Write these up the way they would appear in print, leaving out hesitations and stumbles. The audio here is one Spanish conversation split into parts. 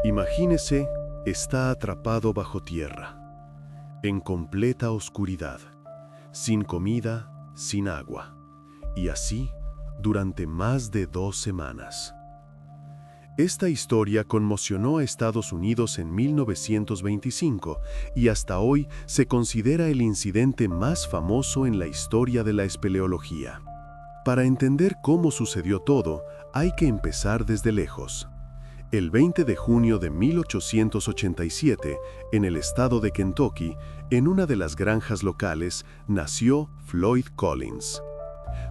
Imagínese, está atrapado bajo tierra, en completa oscuridad, sin comida, sin agua, y así durante más de 2 semanas. Esta historia conmocionó a Estados Unidos en 1925 y hasta hoy se considera el incidente más famoso en la historia de la espeleología. Para entender cómo sucedió todo, hay que empezar desde lejos. El 20 de junio de 1887, en el estado de Kentucky, en una de las granjas locales, nació Floyd Collins.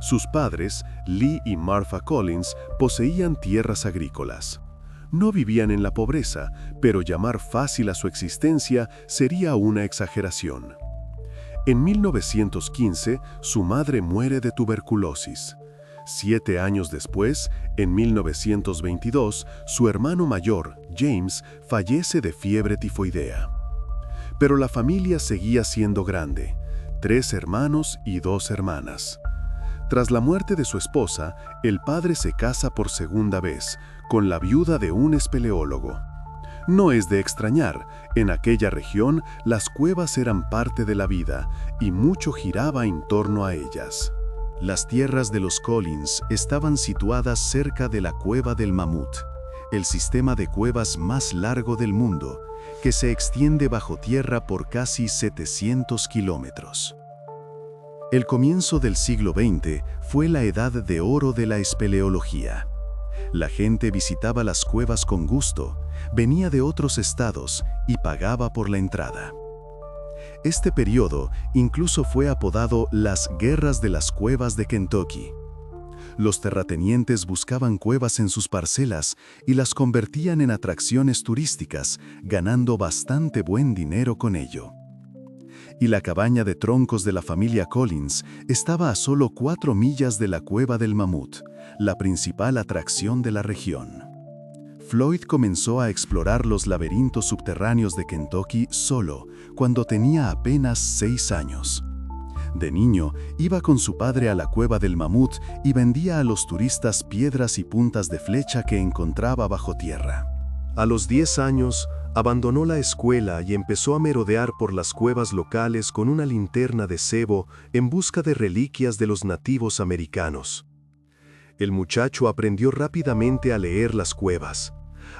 Sus padres, Lee y Martha Collins, poseían tierras agrícolas. No vivían en la pobreza, pero llamar fácil a su existencia sería una exageración. En 1915, su madre muere de tuberculosis. 7 años después, en 1922, su hermano mayor, James, fallece de fiebre tifoidea. Pero la familia seguía siendo grande: 3 hermanos y 2 hermanas. Tras la muerte de su esposa, el padre se casa por segunda vez, con la viuda de un espeleólogo. No es de extrañar, en aquella región las cuevas eran parte de la vida y mucho giraba en torno a ellas. Las tierras de los Collins estaban situadas cerca de la Cueva del Mamut, el sistema de cuevas más largo del mundo, que se extiende bajo tierra por casi 700 kilómetros. El comienzo del siglo XX fue la edad de oro de la espeleología. La gente visitaba las cuevas con gusto, venía de otros estados y pagaba por la entrada. Este periodo incluso fue apodado las Guerras de las Cuevas de Kentucky. Los terratenientes buscaban cuevas en sus parcelas y las convertían en atracciones turísticas, ganando bastante buen dinero con ello. Y la cabaña de troncos de la familia Collins estaba a solo 4 millas de la Cueva del Mamut, la principal atracción de la región. Floyd comenzó a explorar los laberintos subterráneos de Kentucky solo, cuando tenía apenas 6 años. De niño, iba con su padre a la Cueva del Mamut y vendía a los turistas piedras y puntas de flecha que encontraba bajo tierra. A los 10 años, abandonó la escuela y empezó a merodear por las cuevas locales con una linterna de cebo en busca de reliquias de los nativos americanos. El muchacho aprendió rápidamente a leer las cuevas,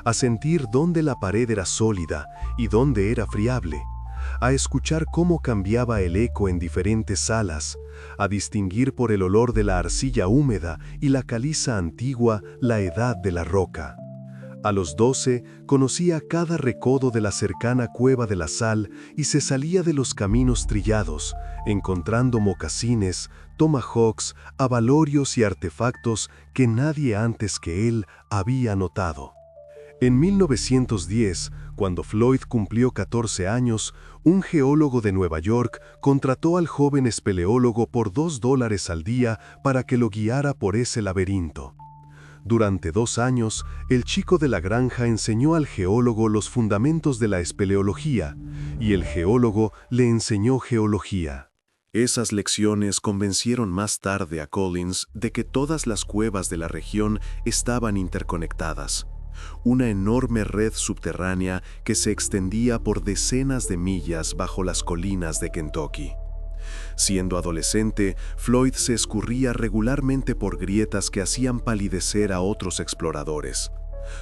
a sentir dónde la pared era sólida y dónde era friable, a escuchar cómo cambiaba el eco en diferentes salas, a distinguir por el olor de la arcilla húmeda y la caliza antigua la edad de la roca. A los 12, conocía cada recodo de la cercana Cueva de la Sal y se salía de los caminos trillados, encontrando mocasines, tomahawks, abalorios y artefactos que nadie antes que él había notado. En 1910, cuando Floyd cumplió 14 años, un geólogo de Nueva York contrató al joven espeleólogo por $2 al día para que lo guiara por ese laberinto. Durante 2 años, el chico de la granja enseñó al geólogo los fundamentos de la espeleología, y el geólogo le enseñó geología. Esas lecciones convencieron más tarde a Collins de que todas las cuevas de la región estaban interconectadas. Una enorme red subterránea que se extendía por decenas de millas bajo las colinas de Kentucky. Siendo adolescente, Floyd se escurría regularmente por grietas que hacían palidecer a otros exploradores.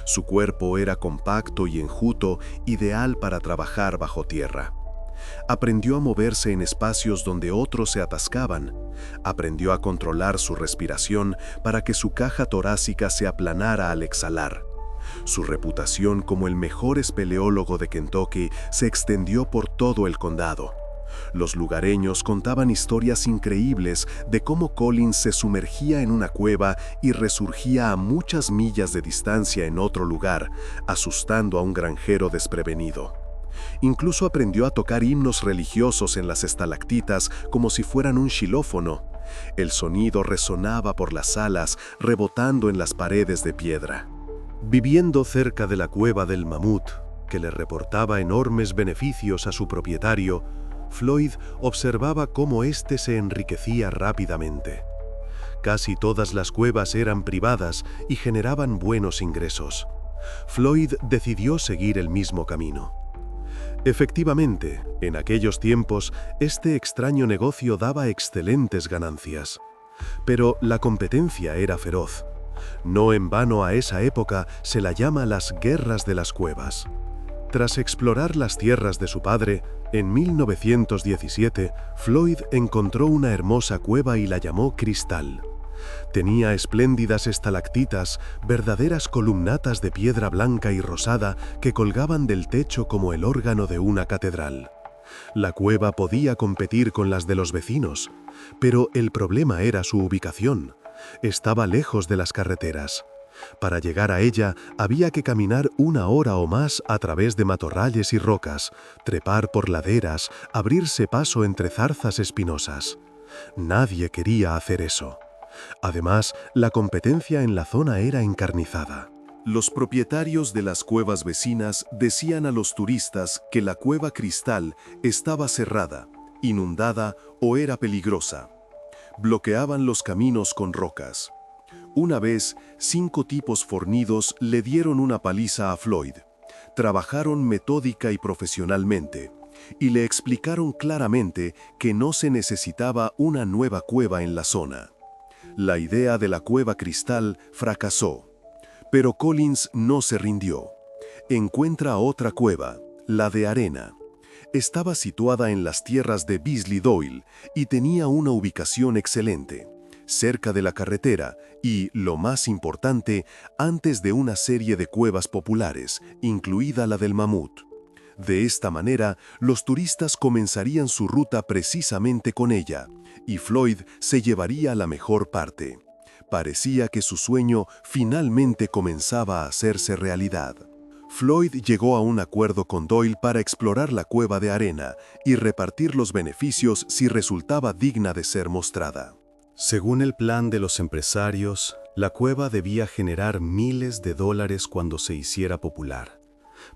Su cuerpo era compacto y enjuto, ideal para trabajar bajo tierra. Aprendió a moverse en espacios donde otros se atascaban. Aprendió a controlar su respiración para que su caja torácica se aplanara al exhalar. Su reputación como el mejor espeleólogo de Kentucky se extendió por todo el condado. Los lugareños contaban historias increíbles de cómo Collins se sumergía en una cueva y resurgía a muchas millas de distancia en otro lugar, asustando a un granjero desprevenido. Incluso aprendió a tocar himnos religiosos en las estalactitas como si fueran un xilófono. El sonido resonaba por las salas, rebotando en las paredes de piedra. Viviendo cerca de la Cueva del Mamut, que le reportaba enormes beneficios a su propietario, Floyd observaba cómo éste se enriquecía rápidamente. Casi todas las cuevas eran privadas y generaban buenos ingresos. Floyd decidió seguir el mismo camino. Efectivamente, en aquellos tiempos, este extraño negocio daba excelentes ganancias. Pero la competencia era feroz. No en vano a esa época se la llama las guerras de las cuevas. Tras explorar las tierras de su padre, en 1917, Floyd encontró una hermosa cueva y la llamó Cristal. Tenía espléndidas estalactitas, verdaderas columnatas de piedra blanca y rosada que colgaban del techo como el órgano de una catedral. La cueva podía competir con las de los vecinos, pero el problema era su ubicación. Estaba lejos de las carreteras. Para llegar a ella había que caminar 1 hora o más a través de matorrales y rocas, trepar por laderas, abrirse paso entre zarzas espinosas. Nadie quería hacer eso. Además, la competencia en la zona era encarnizada. Los propietarios de las cuevas vecinas decían a los turistas que la cueva Cristal estaba cerrada, inundada o era peligrosa. Bloqueaban los caminos con rocas. Una vez, 5 tipos fornidos le dieron una paliza a Floyd. Trabajaron metódica y profesionalmente, y le explicaron claramente que no se necesitaba una nueva cueva en la zona. La idea de la cueva Cristal fracasó, pero Collins no se rindió. Encuentra otra cueva, la de arena. Estaba situada en las tierras de Beasley Doyle y tenía una ubicación excelente, cerca de la carretera y, lo más importante, antes de una serie de cuevas populares, incluida la del Mamut. De esta manera, los turistas comenzarían su ruta precisamente con ella, y Floyd se llevaría la mejor parte. Parecía que su sueño finalmente comenzaba a hacerse realidad. Floyd llegó a un acuerdo con Doyle para explorar la cueva de arena y repartir los beneficios si resultaba digna de ser mostrada. Según el plan de los empresarios, la cueva debía generar miles de dólares cuando se hiciera popular.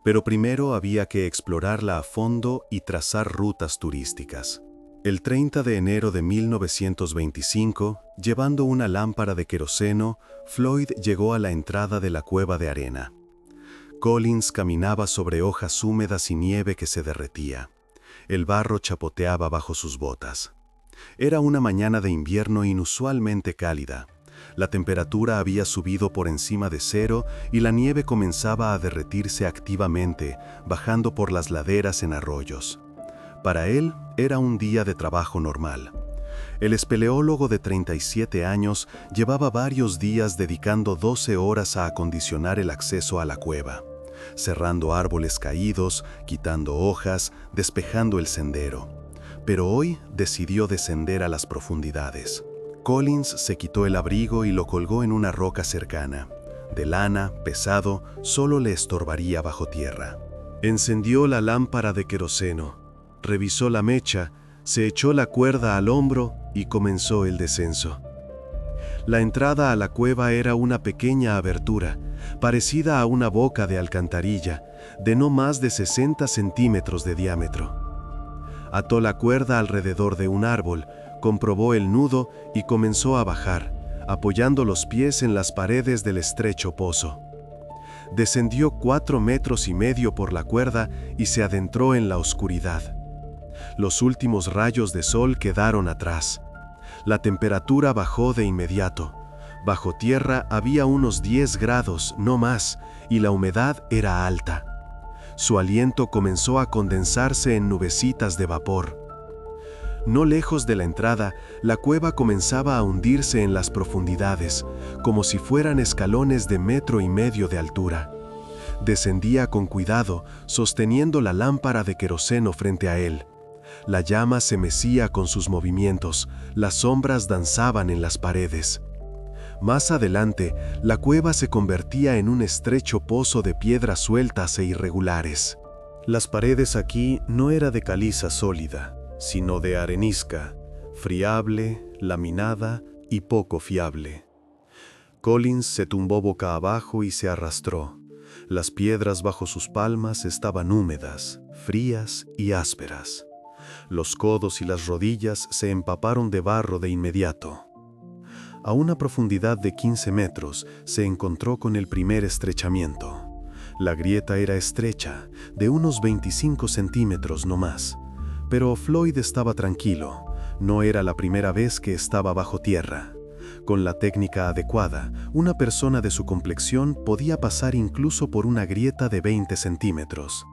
Pero primero había que explorarla a fondo y trazar rutas turísticas. El 30 de enero de 1925, llevando una lámpara de queroseno, Floyd llegó a la entrada de la cueva de arena. Collins caminaba sobre hojas húmedas y nieve que se derretía. El barro chapoteaba bajo sus botas. Era una mañana de invierno inusualmente cálida. La temperatura había subido por encima de 0 y la nieve comenzaba a derretirse activamente, bajando por las laderas en arroyos. Para él, era un día de trabajo normal. El espeleólogo de 37 años llevaba varios días dedicando 12 horas a acondicionar el acceso a la cueva, cerrando árboles caídos, quitando hojas, despejando el sendero. Pero hoy decidió descender a las profundidades. Collins se quitó el abrigo y lo colgó en una roca cercana. De lana, pesado, solo le estorbaría bajo tierra. Encendió la lámpara de queroseno, revisó la mecha, se echó la cuerda al hombro y comenzó el descenso. La entrada a la cueva era una pequeña abertura, parecida a una boca de alcantarilla, de no más de 60 centímetros de diámetro. Ató la cuerda alrededor de un árbol, comprobó el nudo y comenzó a bajar, apoyando los pies en las paredes del estrecho pozo. Descendió 4,5 metros por la cuerda y se adentró en la oscuridad. Los últimos rayos de sol quedaron atrás. La temperatura bajó de inmediato. Bajo tierra había unos 10 grados, no más, y la humedad era alta. Su aliento comenzó a condensarse en nubecitas de vapor. No lejos de la entrada, la cueva comenzaba a hundirse en las profundidades, como si fueran escalones de 1,5 metros de altura. Descendía con cuidado, sosteniendo la lámpara de queroseno frente a él. La llama se mecía con sus movimientos, las sombras danzaban en las paredes. Más adelante, la cueva se convertía en un estrecho pozo de piedras sueltas e irregulares. Las paredes aquí no eran de caliza sólida, sino de arenisca, friable, laminada y poco fiable. Collins se tumbó boca abajo y se arrastró. Las piedras bajo sus palmas estaban húmedas, frías y ásperas. Los codos y las rodillas se empaparon de barro de inmediato. A una profundidad de 15 metros se encontró con el primer estrechamiento. La grieta era estrecha, de unos 25 centímetros no más, pero Floyd estaba tranquilo. No era la primera vez que estaba bajo tierra. Con la técnica adecuada, una persona de su complexión podía pasar incluso por una grieta de 20 centímetros.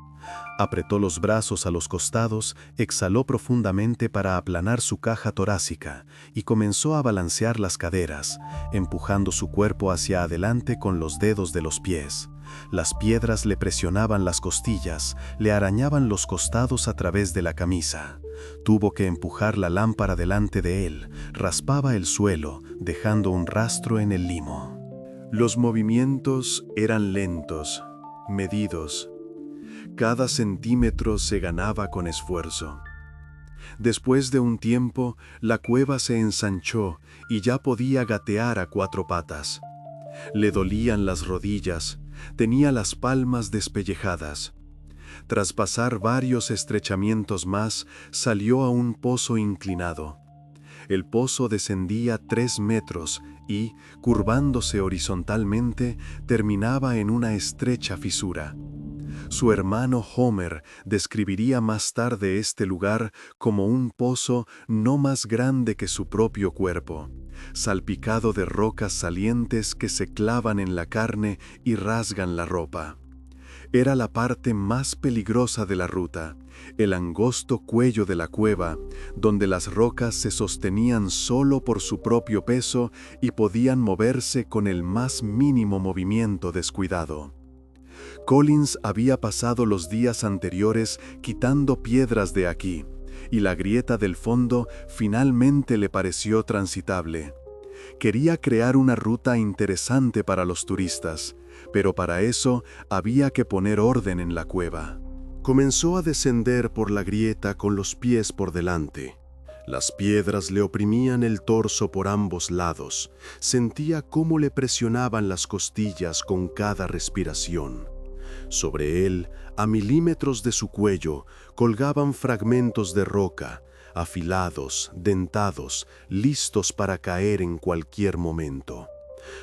Apretó los brazos a los costados, exhaló profundamente para aplanar su caja torácica y comenzó a balancear las caderas, empujando su cuerpo hacia adelante con los dedos de los pies. Las piedras le presionaban las costillas, le arañaban los costados a través de la camisa. Tuvo que empujar la lámpara delante de él, raspaba el suelo, dejando un rastro en el limo. Los movimientos eran lentos, medidos. Cada centímetro se ganaba con esfuerzo. Después de un tiempo, la cueva se ensanchó y ya podía gatear a 4 patas. Le dolían las rodillas, tenía las palmas despellejadas. Tras pasar varios estrechamientos más, salió a un pozo inclinado. El pozo descendía 3 metros y, curvándose horizontalmente, terminaba en una estrecha fisura. Su hermano Homer describiría más tarde este lugar como un pozo no más grande que su propio cuerpo, salpicado de rocas salientes que se clavan en la carne y rasgan la ropa. Era la parte más peligrosa de la ruta, el angosto cuello de la cueva, donde las rocas se sostenían solo por su propio peso y podían moverse con el más mínimo movimiento descuidado. Collins había pasado los días anteriores quitando piedras de aquí, y la grieta del fondo finalmente le pareció transitable. Quería crear una ruta interesante para los turistas, pero para eso había que poner orden en la cueva. Comenzó a descender por la grieta con los pies por delante. Las piedras le oprimían el torso por ambos lados. Sentía cómo le presionaban las costillas con cada respiración. Sobre él, a milímetros de su cuello, colgaban fragmentos de roca, afilados, dentados, listos para caer en cualquier momento.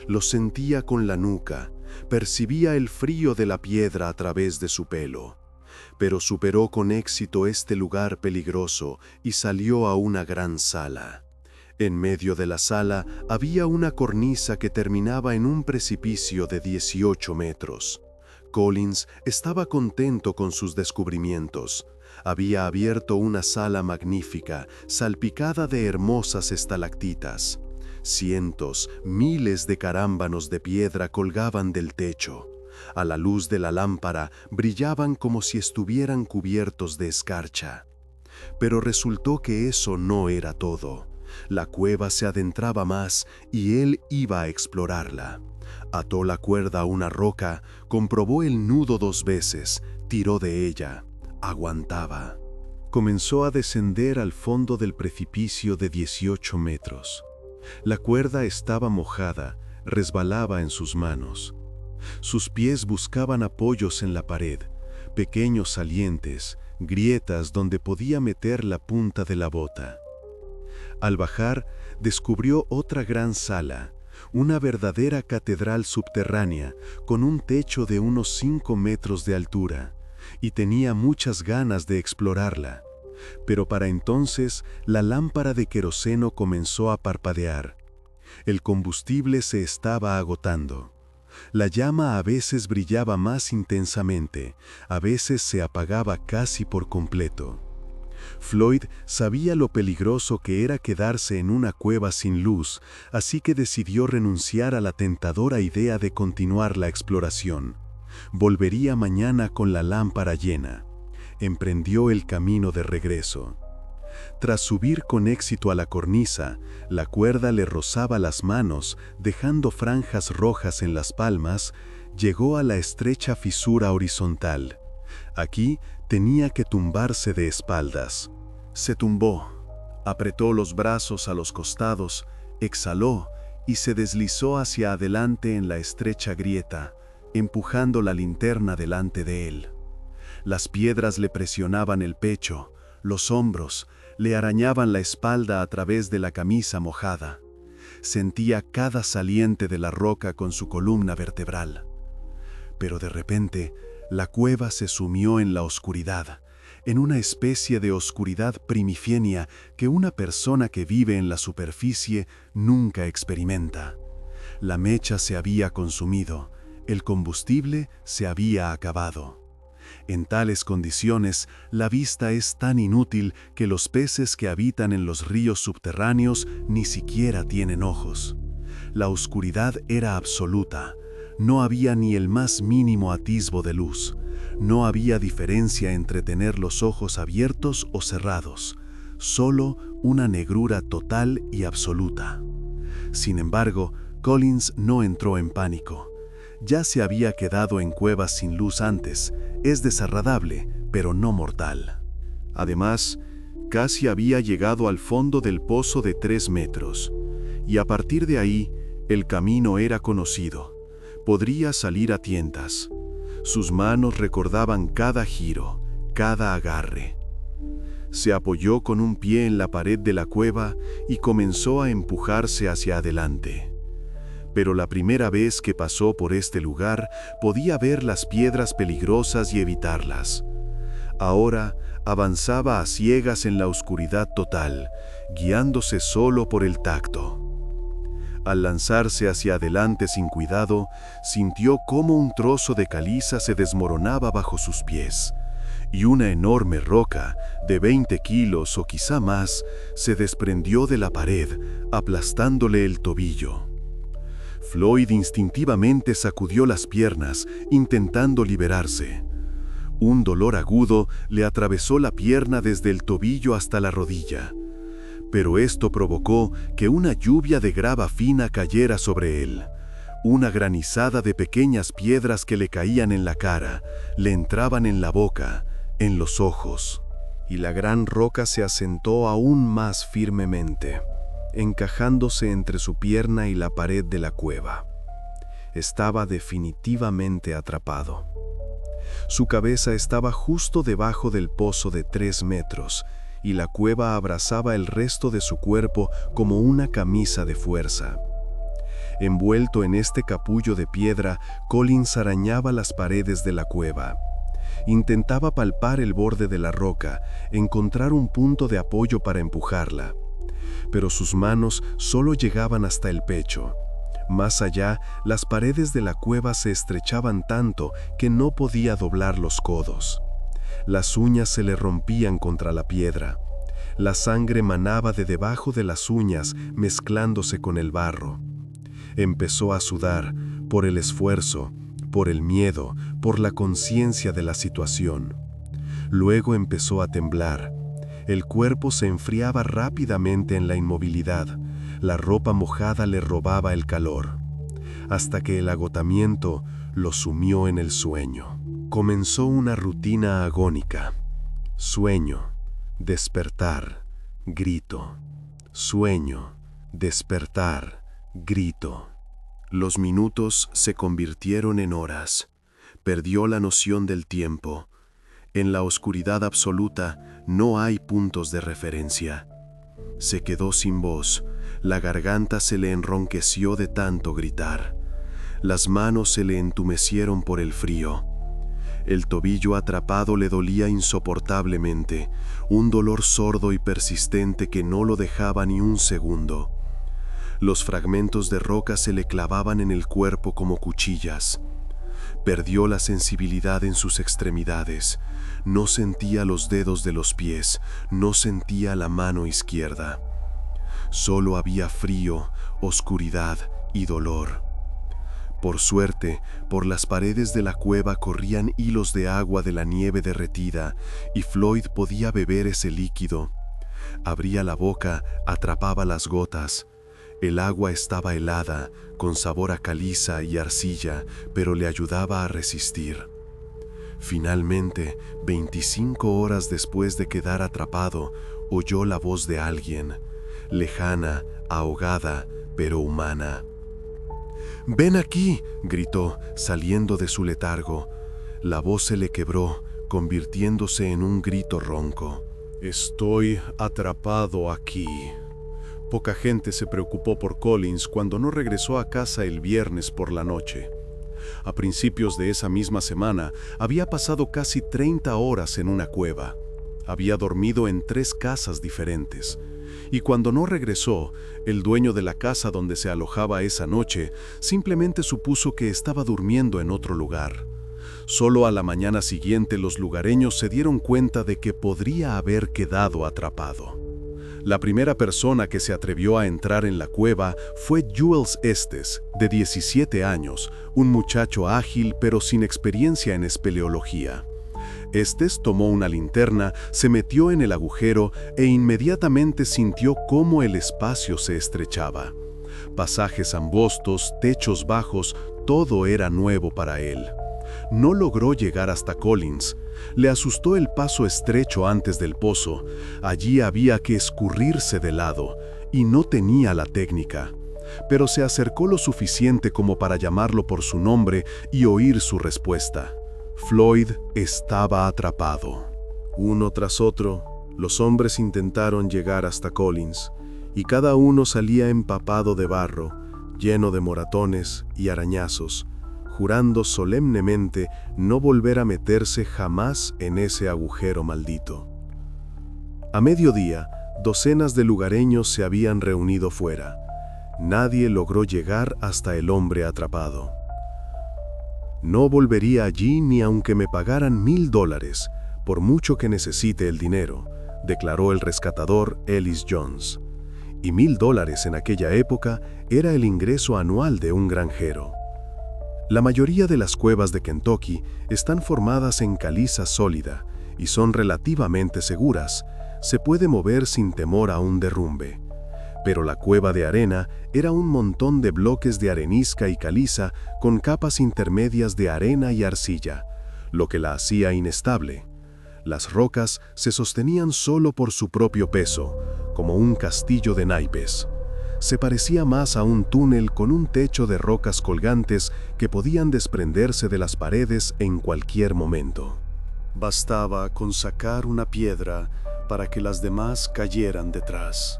Los sentía con la nuca, percibía el frío de la piedra a través de su pelo. Pero superó con éxito este lugar peligroso y salió a una gran sala. En medio de la sala había una cornisa que terminaba en un precipicio de 18 metros. Collins estaba contento con sus descubrimientos. Había abierto una sala magnífica, salpicada de hermosas estalactitas. Cientos, miles de carámbanos de piedra colgaban del techo. A la luz de la lámpara brillaban como si estuvieran cubiertos de escarcha. Pero resultó que eso no era todo. La cueva se adentraba más y él iba a explorarla. Ató la cuerda a una roca, comprobó el nudo 2 veces, tiró de ella. Aguantaba. Comenzó a descender al fondo del precipicio de 18 metros. La cuerda estaba mojada, resbalaba en sus manos. Sus pies buscaban apoyos en la pared, pequeños salientes, grietas donde podía meter la punta de la bota. Al bajar, descubrió otra gran sala, una verdadera catedral subterránea con un techo de unos 5 metros de altura, y tenía muchas ganas de explorarla. Pero para entonces la lámpara de queroseno comenzó a parpadear. El combustible se estaba agotando. La llama a veces brillaba más intensamente, a veces se apagaba casi por completo. Floyd sabía lo peligroso que era quedarse en una cueva sin luz, así que decidió renunciar a la tentadora idea de continuar la exploración. Volvería mañana con la lámpara llena. Emprendió el camino de regreso. Tras subir con éxito a la cornisa, la cuerda le rozaba las manos, dejando franjas rojas en las palmas, llegó a la estrecha fisura horizontal. Aquí tenía que tumbarse de espaldas. Se tumbó, apretó los brazos a los costados, exhaló y se deslizó hacia adelante en la estrecha grieta, empujando la linterna delante de él. Las piedras le presionaban el pecho, los hombros, le arañaban la espalda a través de la camisa mojada. Sentía cada saliente de la roca con su columna vertebral. Pero de repente, la cueva se sumió en la oscuridad, en una especie de oscuridad primigenia que una persona que vive en la superficie nunca experimenta. La mecha se había consumido, el combustible se había acabado. En tales condiciones, la vista es tan inútil que los peces que habitan en los ríos subterráneos ni siquiera tienen ojos. La oscuridad era absoluta. No había ni el más mínimo atisbo de luz. No había diferencia entre tener los ojos abiertos o cerrados. Solo una negrura total y absoluta. Sin embargo, Collins no entró en pánico. Ya se había quedado en cuevas sin luz antes. Es desagradable, pero no mortal. Además, casi había llegado al fondo del pozo de 3 metros. Y a partir de ahí, el camino era conocido. Podría salir a tientas. Sus manos recordaban cada giro, cada agarre. Se apoyó con un pie en la pared de la cueva y comenzó a empujarse hacia adelante. Pero la primera vez que pasó por este lugar, podía ver las piedras peligrosas y evitarlas. Ahora avanzaba a ciegas en la oscuridad total, guiándose solo por el tacto. Al lanzarse hacia adelante sin cuidado, sintió cómo un trozo de caliza se desmoronaba bajo sus pies, y una enorme roca, de 20 kilos o quizá más, se desprendió de la pared, aplastándole el tobillo. Floyd instintivamente sacudió las piernas, intentando liberarse. Un dolor agudo le atravesó la pierna desde el tobillo hasta la rodilla. Pero esto provocó que una lluvia de grava fina cayera sobre él. Una granizada de pequeñas piedras que le caían en la cara, le entraban en la boca, en los ojos. Y la gran roca se asentó aún más firmemente, encajándose entre su pierna y la pared de la cueva. Estaba definitivamente atrapado. Su cabeza estaba justo debajo del pozo de 3 metros, y la cueva abrazaba el resto de su cuerpo como una camisa de fuerza. Envuelto en este capullo de piedra, Collins arañaba las paredes de la cueva. Intentaba palpar el borde de la roca, encontrar un punto de apoyo para empujarla. Pero sus manos solo llegaban hasta el pecho. Más allá, las paredes de la cueva se estrechaban tanto que no podía doblar los codos. Las uñas se le rompían contra la piedra. La sangre manaba de debajo de las uñas, mezclándose con el barro. Empezó a sudar, por el esfuerzo, por el miedo, por la conciencia de la situación. Luego empezó a temblar. El cuerpo se enfriaba rápidamente en la inmovilidad. La ropa mojada le robaba el calor, hasta que el agotamiento lo sumió en el sueño. Comenzó una rutina agónica. Sueño, despertar, grito. Sueño, despertar, grito. Los minutos se convirtieron en horas. Perdió la noción del tiempo. En la oscuridad absoluta no hay puntos de referencia. Se quedó sin voz. La garganta se le enronqueció de tanto gritar. Las manos se le entumecieron por el frío. El tobillo atrapado le dolía insoportablemente, un dolor sordo y persistente que no lo dejaba ni un segundo. Los fragmentos de roca se le clavaban en el cuerpo como cuchillas. Perdió la sensibilidad en sus extremidades. No sentía los dedos de los pies, no sentía la mano izquierda. Solo había frío, oscuridad y dolor. Por suerte, por las paredes de la cueva corrían hilos de agua de la nieve derretida, y Floyd podía beber ese líquido. Abría la boca, atrapaba las gotas. El agua estaba helada, con sabor a caliza y arcilla, pero le ayudaba a resistir. Finalmente, 25 horas después de quedar atrapado, oyó la voz de alguien, lejana, ahogada, pero humana. «¡Ven aquí!», gritó, saliendo de su letargo. La voz se le quebró, convirtiéndose en un grito ronco. «Estoy atrapado aquí». Poca gente se preocupó por Collins cuando no regresó a casa el viernes por la noche. A principios de esa misma semana, había pasado casi 30 horas en una cueva. Había dormido en 3 casas diferentes. Y cuando no regresó, el dueño de la casa donde se alojaba esa noche simplemente supuso que estaba durmiendo en otro lugar. Solo a la mañana siguiente los lugareños se dieron cuenta de que podría haber quedado atrapado. La primera persona que se atrevió a entrar en la cueva fue Jules Estes, de 17 años, un muchacho ágil pero sin experiencia en espeleología. Estes tomó una linterna, se metió en el agujero e inmediatamente sintió cómo el espacio se estrechaba. Pasajes angostos, techos bajos, todo era nuevo para él. No logró llegar hasta Collins. Le asustó el paso estrecho antes del pozo. Allí había que escurrirse de lado, y no tenía la técnica. Pero se acercó lo suficiente como para llamarlo por su nombre y oír su respuesta. Floyd estaba atrapado. Uno tras otro, los hombres intentaron llegar hasta Collins, y cada uno salía empapado de barro, lleno de moratones y arañazos, jurando solemnemente no volver a meterse jamás en ese agujero maldito. A mediodía, docenas de lugareños se habían reunido fuera. Nadie logró llegar hasta el hombre atrapado. No volvería allí ni aunque me pagaran $1000, por mucho que necesite el dinero, declaró el rescatador Ellis Jones. Y $1000 en aquella época era el ingreso anual de un granjero. La mayoría de las cuevas de Kentucky están formadas en caliza sólida y son relativamente seguras. Se puede mover sin temor a un derrumbe. Pero la cueva de arena era un montón de bloques de arenisca y caliza con capas intermedias de arena y arcilla, lo que la hacía inestable. Las rocas se sostenían solo por su propio peso, como un castillo de naipes. Se parecía más a un túnel con un techo de rocas colgantes que podían desprenderse de las paredes en cualquier momento. Bastaba con sacar una piedra para que las demás cayeran detrás.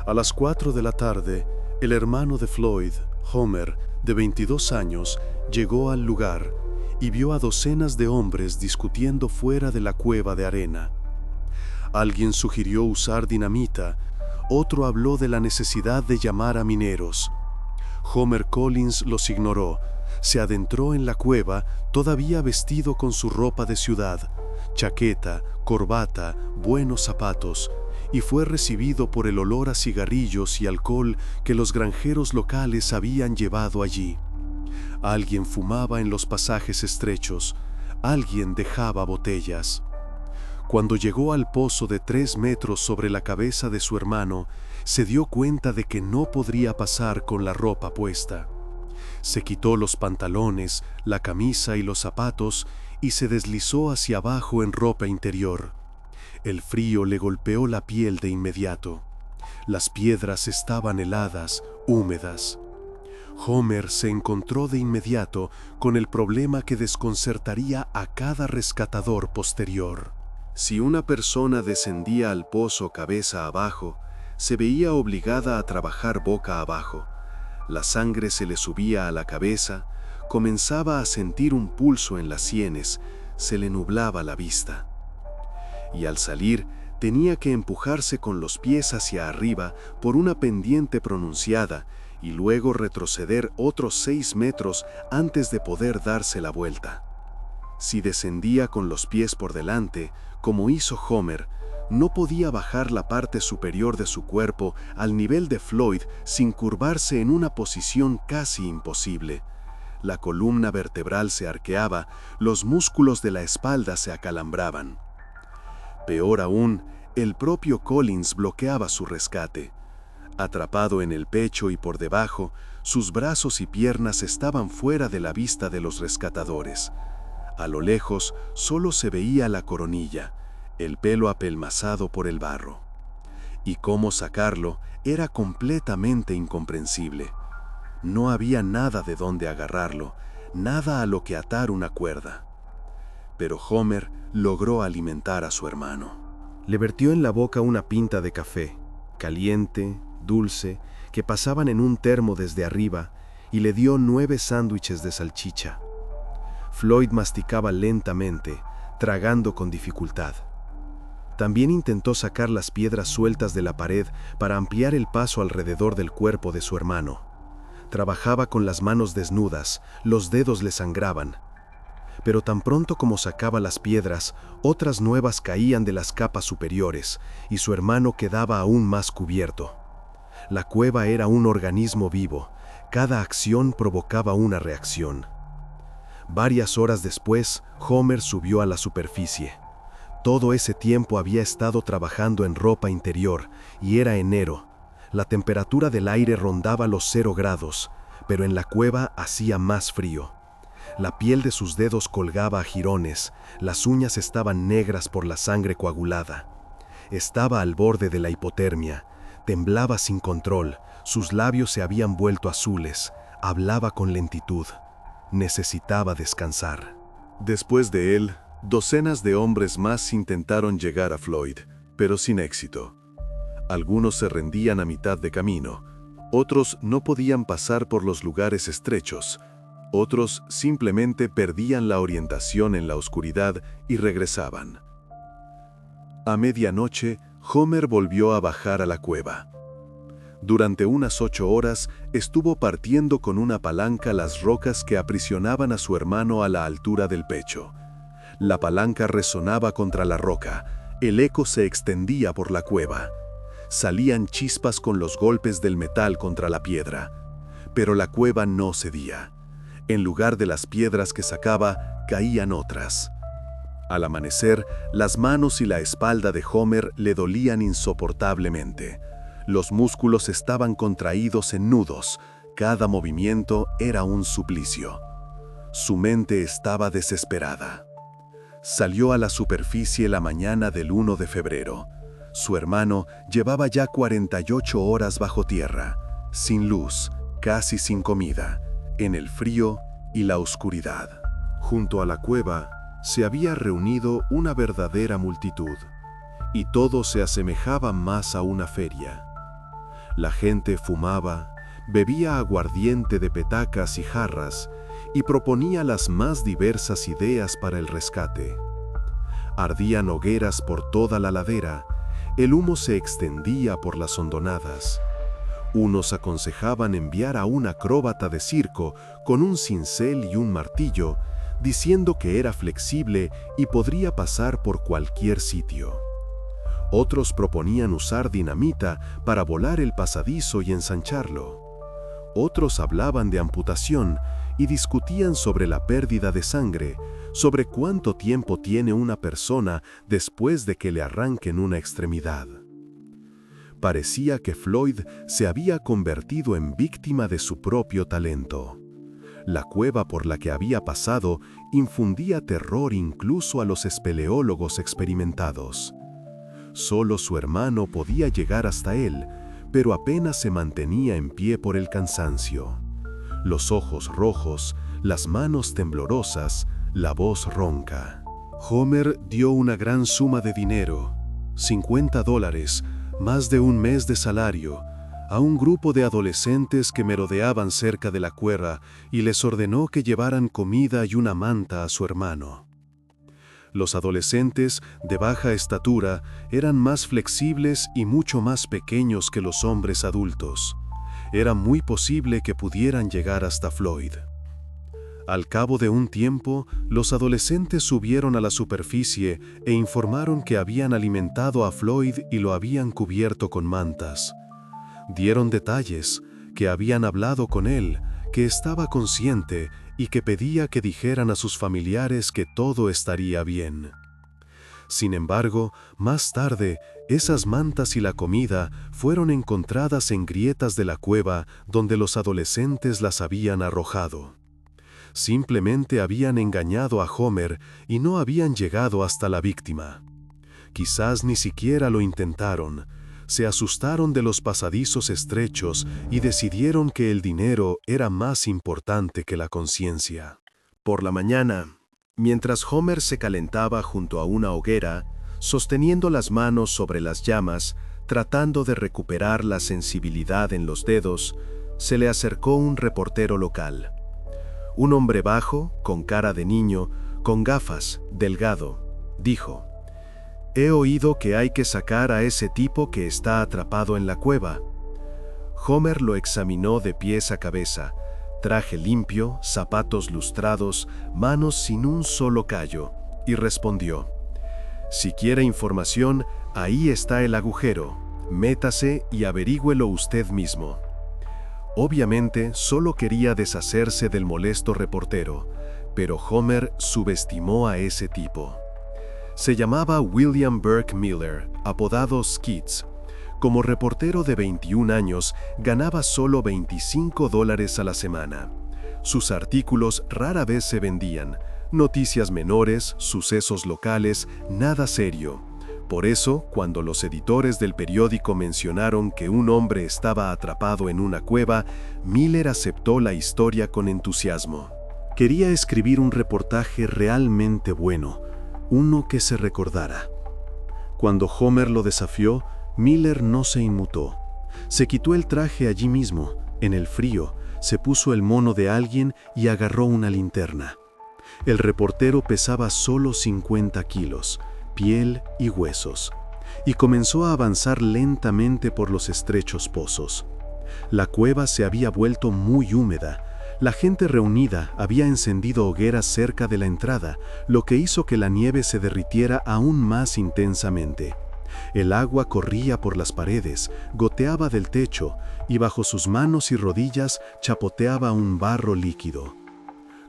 A las 4 de la tarde, el hermano de Floyd, Homer, de 22 años, llegó al lugar y vio a docenas de hombres discutiendo fuera de la cueva de arena. Alguien sugirió usar dinamita, otro habló de la necesidad de llamar a mineros. Homer Collins los ignoró. Se adentró en la cueva, todavía vestido con su ropa de ciudad, chaqueta, corbata, buenos zapatos, y fue recibido por el olor a cigarrillos y alcohol que los granjeros locales habían llevado allí. Alguien fumaba en los pasajes estrechos, alguien dejaba botellas. Cuando llegó al pozo de 3 metros sobre la cabeza de su hermano, se dio cuenta de que no podría pasar con la ropa puesta. Se quitó los pantalones, la camisa y los zapatos y se deslizó hacia abajo en ropa interior. El frío le golpeó la piel de inmediato. Las piedras estaban heladas, húmedas. Homer se encontró de inmediato con el problema que desconcertaría a cada rescatador posterior. Si una persona descendía al pozo cabeza abajo, se veía obligada a trabajar boca abajo. La sangre se le subía a la cabeza, comenzaba a sentir un pulso en las sienes, se le nublaba la vista. Y al salir, tenía que empujarse con los pies hacia arriba por una pendiente pronunciada y luego retroceder otros 6 metros antes de poder darse la vuelta. Si descendía con los pies por delante, como hizo Homer, no podía bajar la parte superior de su cuerpo al nivel de Floyd sin curvarse en una posición casi imposible. La columna vertebral se arqueaba, los músculos de la espalda se acalambraban. Peor aún, el propio Collins bloqueaba su rescate. Atrapado en el pecho y por debajo, sus brazos y piernas estaban fuera de la vista de los rescatadores. A lo lejos solo se veía la coronilla, el pelo apelmazado por el barro. Y cómo sacarlo era completamente incomprensible. No había nada de dónde agarrarlo, nada a lo que atar una cuerda. Pero Homer logró alimentar a su hermano. Le vertió en la boca una pinta de café, caliente, dulce, que pasaban en un termo desde arriba, y le dio 9 sándwiches de salchicha. Floyd masticaba lentamente, tragando con dificultad. También intentó sacar las piedras sueltas de la pared para ampliar el paso alrededor del cuerpo de su hermano. Trabajaba con las manos desnudas, los dedos le sangraban. Pero tan pronto como sacaba las piedras, otras nuevas caían de las capas superiores, y su hermano quedaba aún más cubierto. La cueva era un organismo vivo, cada acción provocaba una reacción. Varias horas después, Homer subió a la superficie. Todo ese tiempo había estado trabajando en ropa interior, y era enero. La temperatura del aire rondaba los 0 grados, pero en la cueva hacía más frío. La piel de sus dedos colgaba a jirones, las uñas estaban negras por la sangre coagulada. Estaba al borde de la hipotermia, temblaba sin control, sus labios se habían vuelto azules, hablaba con lentitud. Necesitaba descansar. Después de él, docenas de hombres más intentaron llegar a Floyd, pero sin éxito. Algunos se rendían a mitad de camino, otros no podían pasar por los lugares estrechos, otros simplemente perdían la orientación en la oscuridad y regresaban. A medianoche, Homer volvió a bajar a la cueva. Durante unas 8 horas estuvo partiendo con una palanca las rocas que aprisionaban a su hermano a la altura del pecho. La palanca resonaba contra la roca, el eco se extendía por la cueva. Salían chispas con los golpes del metal contra la piedra, pero la cueva no cedía. En lugar de las piedras que sacaba, caían otras. Al amanecer, las manos y la espalda de Homer le dolían insoportablemente. Los músculos estaban contraídos en nudos, cada movimiento era un suplicio. Su mente estaba desesperada. Salió a la superficie la mañana del 1 de febrero. Su hermano llevaba ya 48 horas bajo tierra, sin luz, casi sin comida, en el frío y la oscuridad. Junto a la cueva se había reunido una verdadera multitud, y todo se asemejaba más a una feria. La gente fumaba, bebía aguardiente de petacas y jarras, y proponía las más diversas ideas para el rescate. Ardían hogueras por toda la ladera, el humo se extendía por las hondonadas. Unos aconsejaban enviar a un acróbata de circo con un cincel y un martillo, diciendo que era flexible y podría pasar por cualquier sitio. Otros proponían usar dinamita para volar el pasadizo y ensancharlo. Otros hablaban de amputación y discutían sobre la pérdida de sangre, sobre cuánto tiempo tiene una persona después de que le arranquen una extremidad. Parecía que Floyd se había convertido en víctima de su propio talento. La cueva por la que había pasado infundía terror incluso a los espeleólogos experimentados. Solo su hermano podía llegar hasta él, pero apenas se mantenía en pie por el cansancio. Los ojos rojos, las manos temblorosas, la voz ronca. Homer dio una gran suma de dinero, $50, más de un mes de salario, a un grupo de adolescentes que merodeaban cerca de la cueva y les ordenó que llevaran comida y una manta a su hermano. Los adolescentes, de baja estatura, eran más flexibles y mucho más pequeños que los hombres adultos. Era muy posible que pudieran llegar hasta Floyd. Al cabo de un tiempo, los adolescentes subieron a la superficie e informaron que habían alimentado a Floyd y lo habían cubierto con mantas. Dieron detalles, que habían hablado con él, que estaba consciente y que pedía que dijeran a sus familiares que todo estaría bien. Sin embargo, más tarde, esas mantas y la comida fueron encontradas en grietas de la cueva donde los adolescentes las habían arrojado. Simplemente habían engañado a Homer y no habían llegado hasta la víctima. Quizás ni siquiera lo intentaron. Se asustaron de los pasadizos estrechos y decidieron que el dinero era más importante que la conciencia. Por la mañana, mientras Homer se calentaba junto a una hoguera, sosteniendo las manos sobre las llamas, tratando de recuperar la sensibilidad en los dedos, se le acercó un reportero local. Un hombre bajo, con cara de niño, con gafas, delgado, dijo: «He oído que hay que sacar a ese tipo que está atrapado en la cueva». Homer lo examinó de pies a cabeza, traje limpio, zapatos lustrados, manos sin un solo callo, y respondió: «Si quiere información, ahí está el agujero, métase y averígüelo usted mismo». Obviamente, solo quería deshacerse del molesto reportero, pero Homer subestimó a ese tipo. Se llamaba William Burke Miller, apodado Skids. Como reportero de 21 años, ganaba solo $25 a la semana. Sus artículos rara vez se vendían, noticias menores, sucesos locales, nada serio. Por eso, cuando los editores del periódico mencionaron que un hombre estaba atrapado en una cueva, Miller aceptó la historia con entusiasmo. Quería escribir un reportaje realmente bueno, uno que se recordara. Cuando Homer lo desafió, Miller no se inmutó. Se quitó el traje allí mismo, en el frío, se puso el mono de alguien y agarró una linterna. El reportero pesaba solo 50 kilos, piel y huesos, y comenzó a avanzar lentamente por los estrechos pozos. La cueva se había vuelto muy húmeda. La gente reunida había encendido hogueras cerca de la entrada, lo que hizo que la nieve se derritiera aún más intensamente. El agua corría por las paredes, goteaba del techo, y bajo sus manos y rodillas chapoteaba un barro líquido.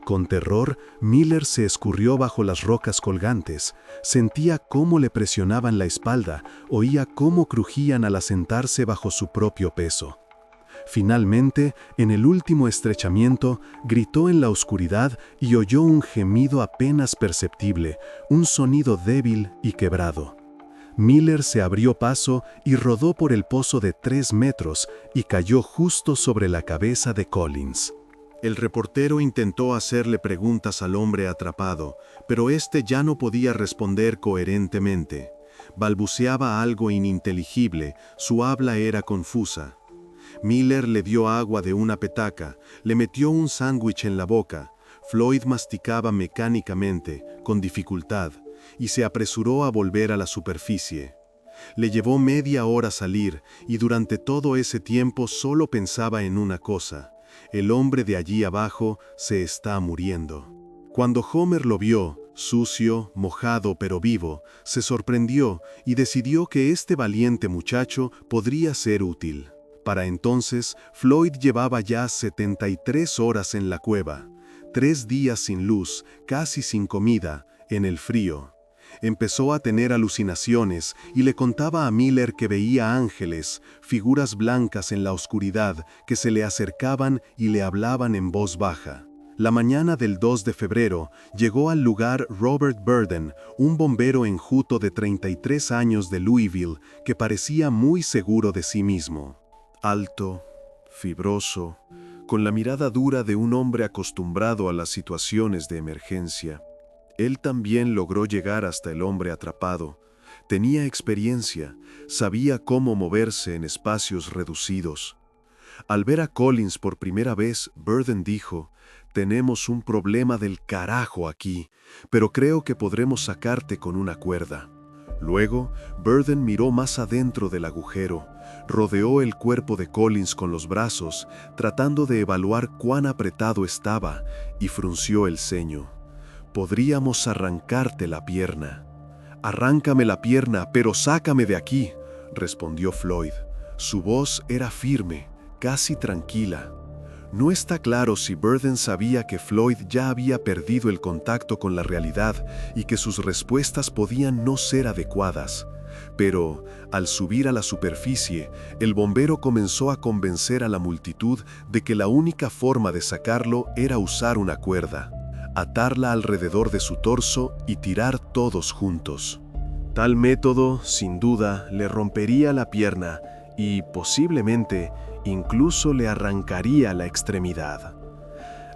Con terror, Miller se escurrió bajo las rocas colgantes, sentía cómo le presionaban la espalda, oía cómo crujían al asentarse bajo su propio peso. Finalmente, en el último estrechamiento, gritó en la oscuridad y oyó un gemido apenas perceptible, un sonido débil y quebrado. Miller se abrió paso y rodó por el pozo de 3 metros y cayó justo sobre la cabeza de Collins. El reportero intentó hacerle preguntas al hombre atrapado, pero éste ya no podía responder coherentemente. Balbuceaba algo ininteligible, su habla era confusa. Miller le dio agua de una petaca, le metió un sándwich en la boca. Floyd masticaba mecánicamente, con dificultad, y se apresuró a volver a la superficie. Le llevó media hora salir, y durante todo ese tiempo solo pensaba en una cosa: el hombre de allí abajo se está muriendo. Cuando Homer lo vio, sucio, mojado pero vivo, se sorprendió y decidió que este valiente muchacho podría ser útil. Para entonces, Floyd llevaba ya 73 horas en la cueva, 3 días sin luz, casi sin comida, en el frío. Empezó a tener alucinaciones y le contaba a Miller que veía ángeles, figuras blancas en la oscuridad que se le acercaban y le hablaban en voz baja. La mañana del 2 de febrero llegó al lugar Robert Burden, un bombero enjuto de 33 años de Louisville que parecía muy seguro de sí mismo. Alto, fibroso, con la mirada dura de un hombre acostumbrado a las situaciones de emergencia. Él también logró llegar hasta el hombre atrapado. Tenía experiencia, sabía cómo moverse en espacios reducidos. Al ver a Collins por primera vez, Burden dijo: «Tenemos un problema del carajo aquí, pero creo que podremos sacarte con una cuerda». Luego, Burden miró más adentro del agujero, rodeó el cuerpo de Collins con los brazos, tratando de evaluar cuán apretado estaba, y frunció el ceño. «Podríamos arrancarte la pierna». «Arráncame la pierna, pero sácame de aquí», respondió Floyd. Su voz era firme, casi tranquila. No está claro si Burden sabía que Floyd ya había perdido el contacto con la realidad y que sus respuestas podían no ser adecuadas. Pero, al subir a la superficie, el bombero comenzó a convencer a la multitud de que la única forma de sacarlo era usar una cuerda, atarla alrededor de su torso y tirar todos juntos. Tal método, sin duda, le rompería la pierna y, posiblemente, incluso le arrancaría la extremidad.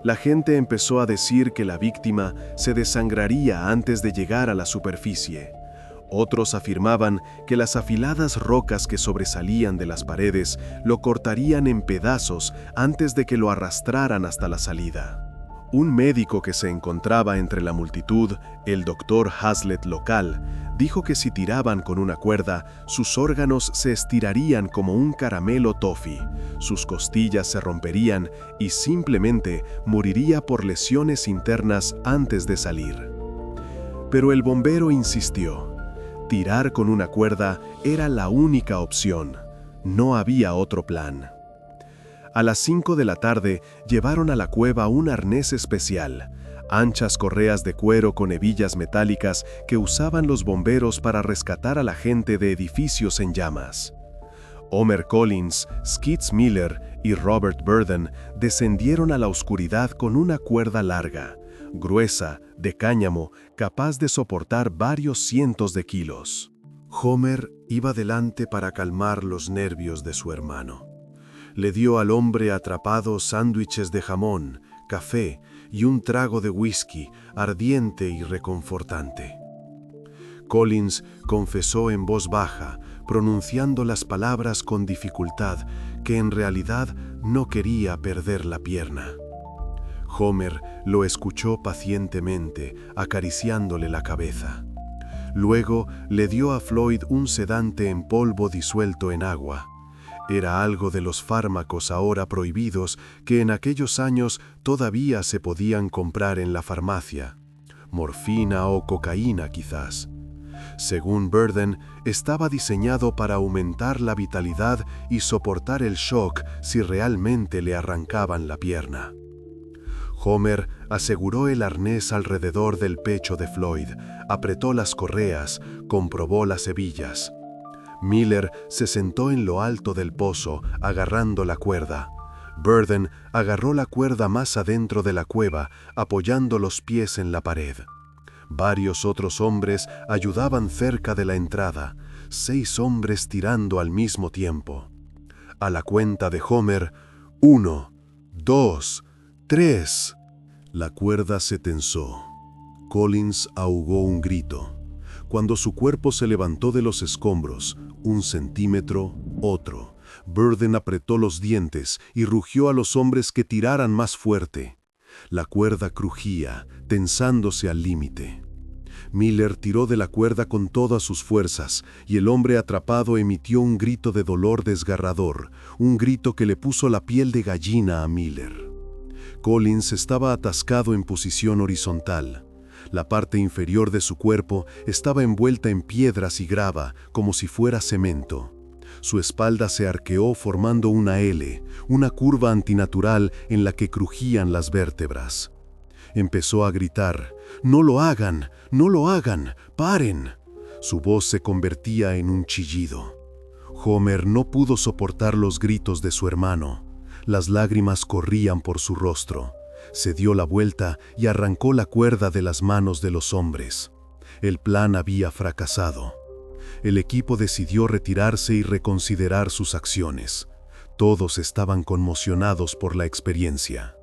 La gente empezó a decir que la víctima se desangraría antes de llegar a la superficie. Otros afirmaban que las afiladas rocas que sobresalían de las paredes lo cortarían en pedazos antes de que lo arrastraran hasta la salida. Un médico que se encontraba entre la multitud, el doctor Hazlitt local, dijo que si tiraban con una cuerda, sus órganos se estirarían como un caramelo toffee, sus costillas se romperían y simplemente moriría por lesiones internas antes de salir. Pero el bombero insistió. Tirar con una cuerda era la única opción. No había otro plan. A las 5 de la tarde llevaron a la cueva un arnés especial, anchas correas de cuero con hebillas metálicas que usaban los bomberos para rescatar a la gente de edificios en llamas. Homer Collins, Skits Miller y Robert Burden descendieron a la oscuridad con una cuerda larga, gruesa, de cáñamo, capaz de soportar varios cientos de kilos. Homer iba delante para calmar los nervios de su hermano. Le dio al hombre atrapado sándwiches de jamón, café y un trago de whisky ardiente y reconfortante. Collins confesó en voz baja, pronunciando las palabras con dificultad, que en realidad no quería perder la pierna. Homer lo escuchó pacientemente, acariciándole la cabeza. Luego le dio a Floyd un sedante en polvo disuelto en agua. Era algo de los fármacos ahora prohibidos que en aquellos años todavía se podían comprar en la farmacia. Morfina o cocaína quizás. Según Burden, estaba diseñado para aumentar la vitalidad y soportar el shock si realmente le arrancaban la pierna. Homer aseguró el arnés alrededor del pecho de Floyd, apretó las correas, comprobó las hebillas. Miller se sentó en lo alto del pozo, agarrando la cuerda. Burden agarró la cuerda más adentro de la cueva, apoyando los pies en la pared. Varios otros hombres ayudaban cerca de la entrada, 6 hombres tirando al mismo tiempo. A la cuenta de Homer, 1, 2, 3. La cuerda se tensó. Collins ahogó un grito. Cuando su cuerpo se levantó de los escombros, 1 centímetro, otro, Burden apretó los dientes y rugió a los hombres que tiraran más fuerte. La cuerda crujía, tensándose al límite. Miller tiró de la cuerda con todas sus fuerzas y el hombre atrapado emitió un grito de dolor desgarrador, un grito que le puso la piel de gallina a Miller. Collins estaba atascado en posición horizontal. La parte inferior de su cuerpo estaba envuelta en piedras y grava, como si fuera cemento. Su espalda se arqueó formando una L, una curva antinatural en la que crujían las vértebras. Empezó a gritar: «¡No lo hagan! ¡No lo hagan! ¡Paren!». Su voz se convertía en un chillido. Homer no pudo soportar los gritos de su hermano. Las lágrimas corrían por su rostro. Se dio la vuelta y arrancó la cuerda de las manos de los hombres. El plan había fracasado. El equipo decidió retirarse y reconsiderar sus acciones. Todos estaban conmocionados por la experiencia.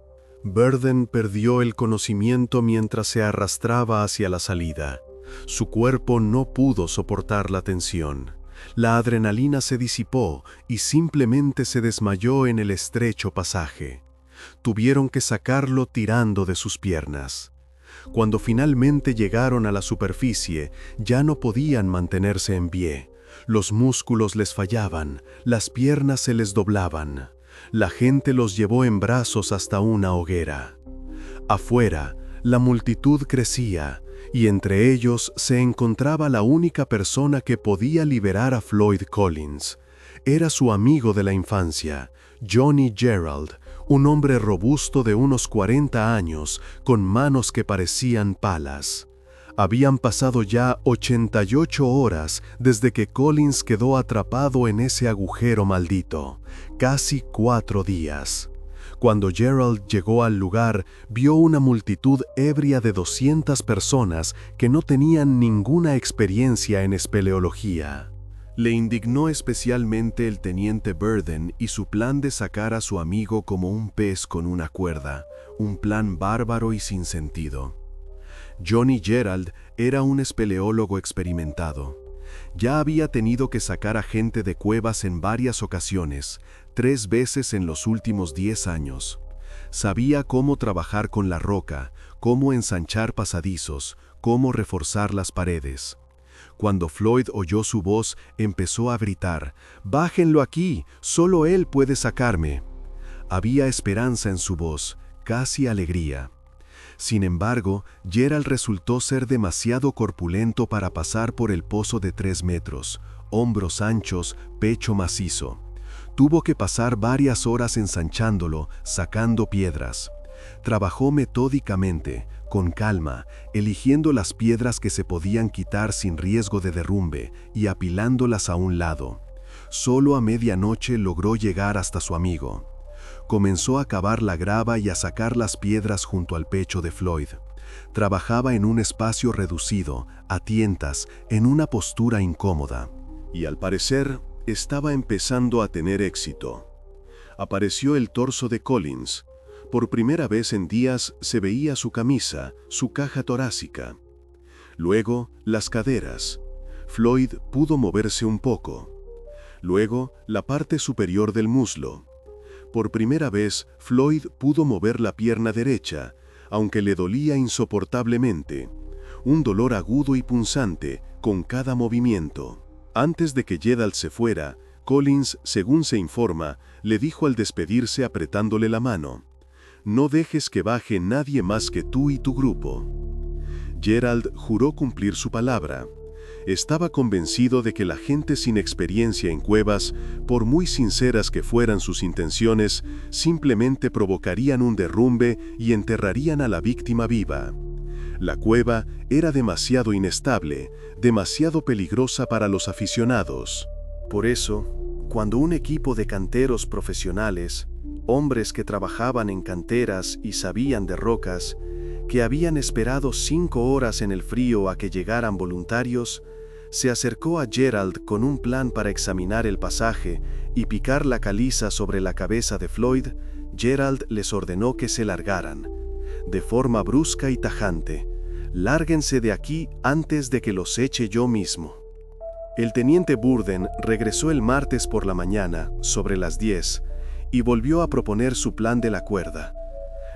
Burden perdió el conocimiento mientras se arrastraba hacia la salida. Su cuerpo no pudo soportar la tensión. La adrenalina se disipó y simplemente se desmayó en el estrecho pasaje. Tuvieron que sacarlo tirando de sus piernas. Cuando finalmente llegaron a la superficie, ya no podían mantenerse en pie. Los músculos les fallaban, las piernas se les doblaban. La gente los llevó en brazos hasta una hoguera. Afuera, la multitud crecía, y entre ellos se encontraba la única persona que podía liberar a Floyd Collins. Era su amigo de la infancia, Johnny Gerald, un hombre robusto de unos 40 años, con manos que parecían palas. Habían pasado ya 88 horas desde que Collins quedó atrapado en ese agujero maldito, casi 4 días. Cuando Gerald llegó al lugar, vio una multitud ebria de 200 personas que no tenían ninguna experiencia en espeleología. Le indignó especialmente el teniente Burden y su plan de sacar a su amigo como un pez con una cuerda, un plan bárbaro y sin sentido. Johnny Gerald era un espeleólogo experimentado. Ya había tenido que sacar a gente de cuevas en varias ocasiones, 3 veces en los últimos 10 años. Sabía cómo trabajar con la roca, cómo ensanchar pasadizos, cómo reforzar las paredes. Cuando Floyd oyó su voz, empezó a gritar: «¡Bájenlo aquí! ¡Solo él puede sacarme!». Había esperanza en su voz, casi alegría. Sin embargo, Gerald resultó ser demasiado corpulento para pasar por el pozo de 3 metros, hombros anchos, pecho macizo. Tuvo que pasar varias horas ensanchándolo, sacando piedras. Trabajó metódicamente, con calma, eligiendo las piedras que se podían quitar sin riesgo de derrumbe y apilándolas a un lado. Solo a medianoche logró llegar hasta su amigo. Comenzó a cavar la grava y a sacar las piedras junto al pecho de Floyd. Trabajaba en un espacio reducido, a tientas, en una postura incómoda. Y al parecer, estaba empezando a tener éxito. Apareció el torso de Collins. Por primera vez en días se veía su camisa, su caja torácica. Luego, las caderas. Floyd pudo moverse un poco. Luego, la parte superior del muslo. Por primera vez, Floyd pudo mover la pierna derecha, aunque le dolía insoportablemente. Un dolor agudo y punzante con cada movimiento. Antes de que Gerald se fuera, Collins, según se informa, le dijo al despedirse apretándole la mano: «No dejes que baje nadie más que tú y tu grupo». Gerald juró cumplir su palabra. Estaba convencido de que la gente sin experiencia en cuevas, por muy sinceras que fueran sus intenciones, simplemente provocarían un derrumbe y enterrarían a la víctima viva. La cueva era demasiado inestable, demasiado peligrosa para los aficionados. Por eso, cuando un equipo de canteros profesionales, hombres que trabajaban en canteras y sabían de rocas, que habían esperado 5 horas en el frío a que llegaran voluntarios, se acercó a Gerald con un plan para examinar el pasaje y picar la caliza sobre la cabeza de Floyd, Gerald les ordenó que se largaran. De forma brusca y tajante: «Lárguense de aquí antes de que los eche yo mismo». El teniente Burden regresó el martes por la mañana, sobre las 10, y volvió a proponer su plan de la cuerda.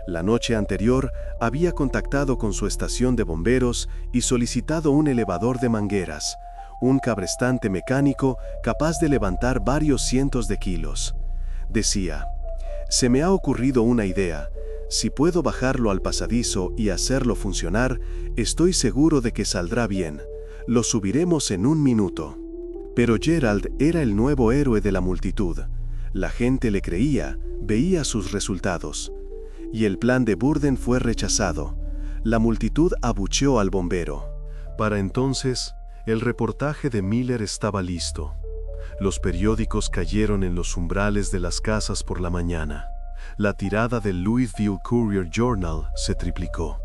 La noche anterior había contactado con su estación de bomberos y solicitado un elevador de mangueras, un cabrestante mecánico capaz de levantar varios cientos de kilos. Decía: «Se me ha ocurrido una idea. Si puedo bajarlo al pasadizo y hacerlo funcionar, estoy seguro de que saldrá bien. Lo subiremos en 1 minuto». Pero Gerald era el nuevo héroe de la multitud. La gente le creía, veía sus resultados. Y el plan de Burden fue rechazado. La multitud abucheó al bombero. Para entonces, el reportaje de Miller estaba listo. Los periódicos cayeron en los umbrales de las casas por la mañana. La tirada del Louisville Courier Journal se triplicó.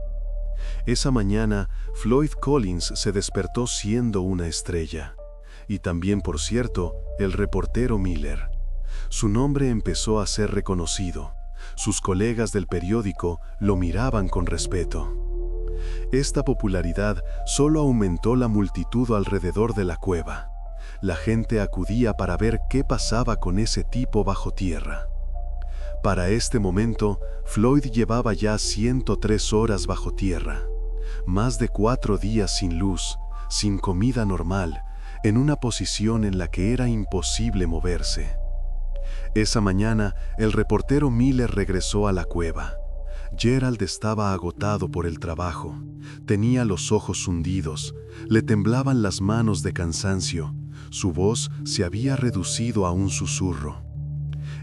Esa mañana, Floyd Collins se despertó siendo una estrella. Y también, por cierto, el reportero Miller. Su nombre empezó a ser reconocido. Sus colegas del periódico lo miraban con respeto. Esta popularidad solo aumentó la multitud alrededor de la cueva. La gente acudía para ver qué pasaba con ese tipo bajo tierra. Para este momento, Floyd llevaba ya 103 horas bajo tierra. Más de 4 días sin luz, sin comida normal, en una posición en la que era imposible moverse. Esa mañana, el reportero Miller regresó a la cueva. Gerald estaba agotado por el trabajo. Tenía los ojos hundidos, le temblaban las manos de cansancio. Su voz se había reducido a un susurro.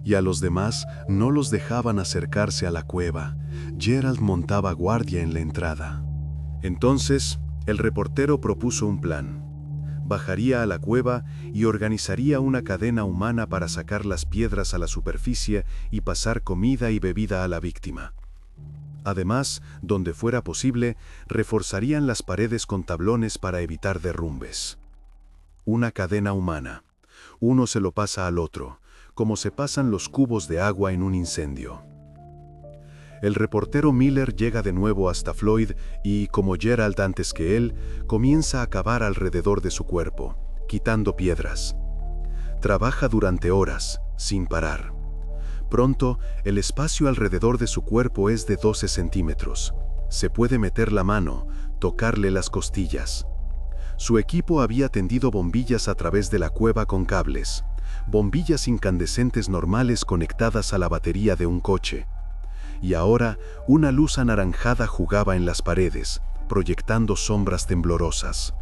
Y a los demás no los dejaban acercarse a la cueva. Gerald montaba guardia en la entrada. Entonces, el reportero propuso un plan. Bajaría a la cueva y organizaría una cadena humana para sacar las piedras a la superficie y pasar comida y bebida a la víctima. Además, donde fuera posible, reforzarían las paredes con tablones para evitar derrumbes. Una cadena humana. Uno se lo pasa al otro, como se pasan los cubos de agua en un incendio. El reportero Miller llega de nuevo hasta Floyd y, como Gerald antes que él, comienza a cavar alrededor de su cuerpo, quitando piedras. Trabaja durante horas, sin parar. Pronto, el espacio alrededor de su cuerpo es de 12 centímetros. Se puede meter la mano, tocarle las costillas. Su equipo había tendido bombillas a través de la cueva con cables, bombillas incandescentes normales conectadas a la batería de un coche. Y ahora, una luz anaranjada jugaba en las paredes, proyectando sombras temblorosas.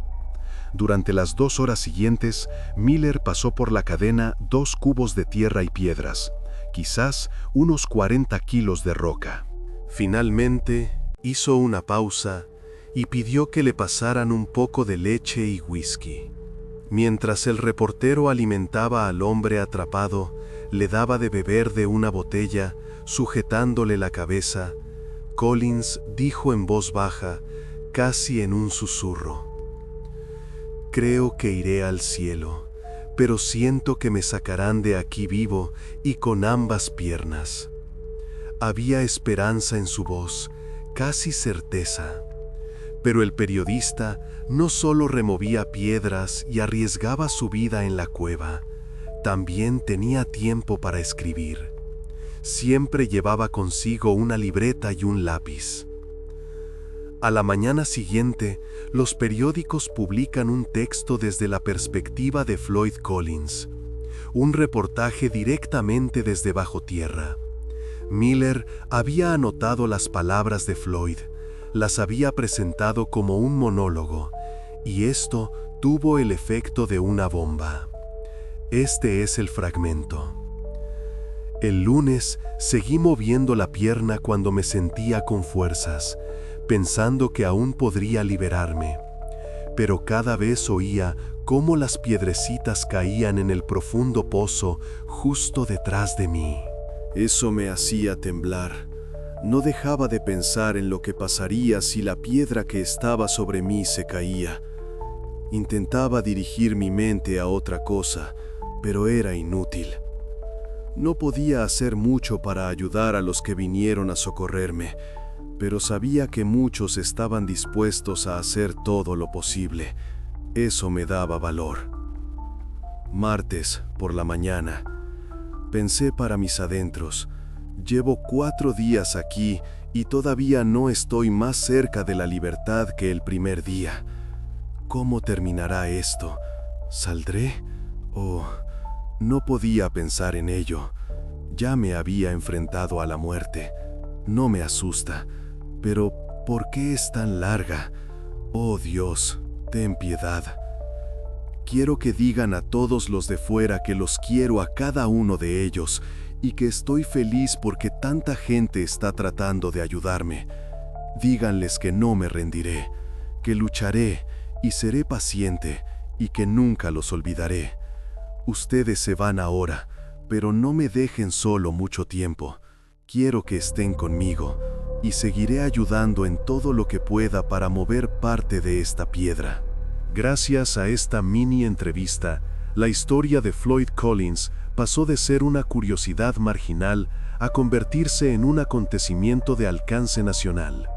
Durante las 2 horas siguientes, Miller pasó por la cadena 2 cubos de tierra y piedras, quizás unos 40 kilos de roca. Finalmente, hizo una pausa y pidió que le pasaran un poco de leche y whisky. Mientras el reportero alimentaba al hombre atrapado, le daba de beber de una botella, sujetándole la cabeza, Collins dijo en voz baja, casi en un susurro: «Creo que iré al cielo, pero siento que me sacarán de aquí vivo y con ambas piernas». Había esperanza en su voz, casi certeza. Pero el periodista no solo removía piedras y arriesgaba su vida en la cueva, también tenía tiempo para escribir. Siempre llevaba consigo una libreta y un lápiz. A la mañana siguiente, los periódicos publican un texto desde la perspectiva de Floyd Collins, un reportaje directamente desde bajo tierra. Miller había anotado las palabras de Floyd, las había presentado como un monólogo, y esto tuvo el efecto de una bomba. Este es el fragmento. El lunes seguí moviendo la pierna cuando me sentía con fuerzas, pensando que aún podría liberarme, pero cada vez oía cómo las piedrecitas caían en el profundo pozo justo detrás de mí. Eso me hacía temblar. No dejaba de pensar en lo que pasaría si la piedra que estaba sobre mí se caía. Intentaba dirigir mi mente a otra cosa, pero era inútil. No podía hacer mucho para ayudar a los que vinieron a socorrerme, pero sabía que muchos estaban dispuestos a hacer todo lo posible. Eso me daba valor. Martes, por la mañana, pensé para mis adentros: llevo 4 días aquí y todavía no estoy más cerca de la libertad que el primer día. ¿Cómo terminará esto? ¿Saldré? Oh, no podía pensar en ello. Ya me había enfrentado a la muerte. No me asusta. Pero, ¿por qué es tan larga? Oh Dios, ten piedad. Quiero que digan a todos los de fuera que los quiero a cada uno de ellos y que estoy feliz porque tanta gente está tratando de ayudarme. Díganles que no me rendiré, que lucharé y seré paciente y que nunca los olvidaré. Ustedes se van ahora, pero no me dejen solo mucho tiempo. Quiero que estén conmigo y seguiré ayudando en todo lo que pueda para mover parte de esta piedra. Gracias a esta mini entrevista, la historia de Floyd Collins pasó de ser una curiosidad marginal a convertirse en un acontecimiento de alcance nacional.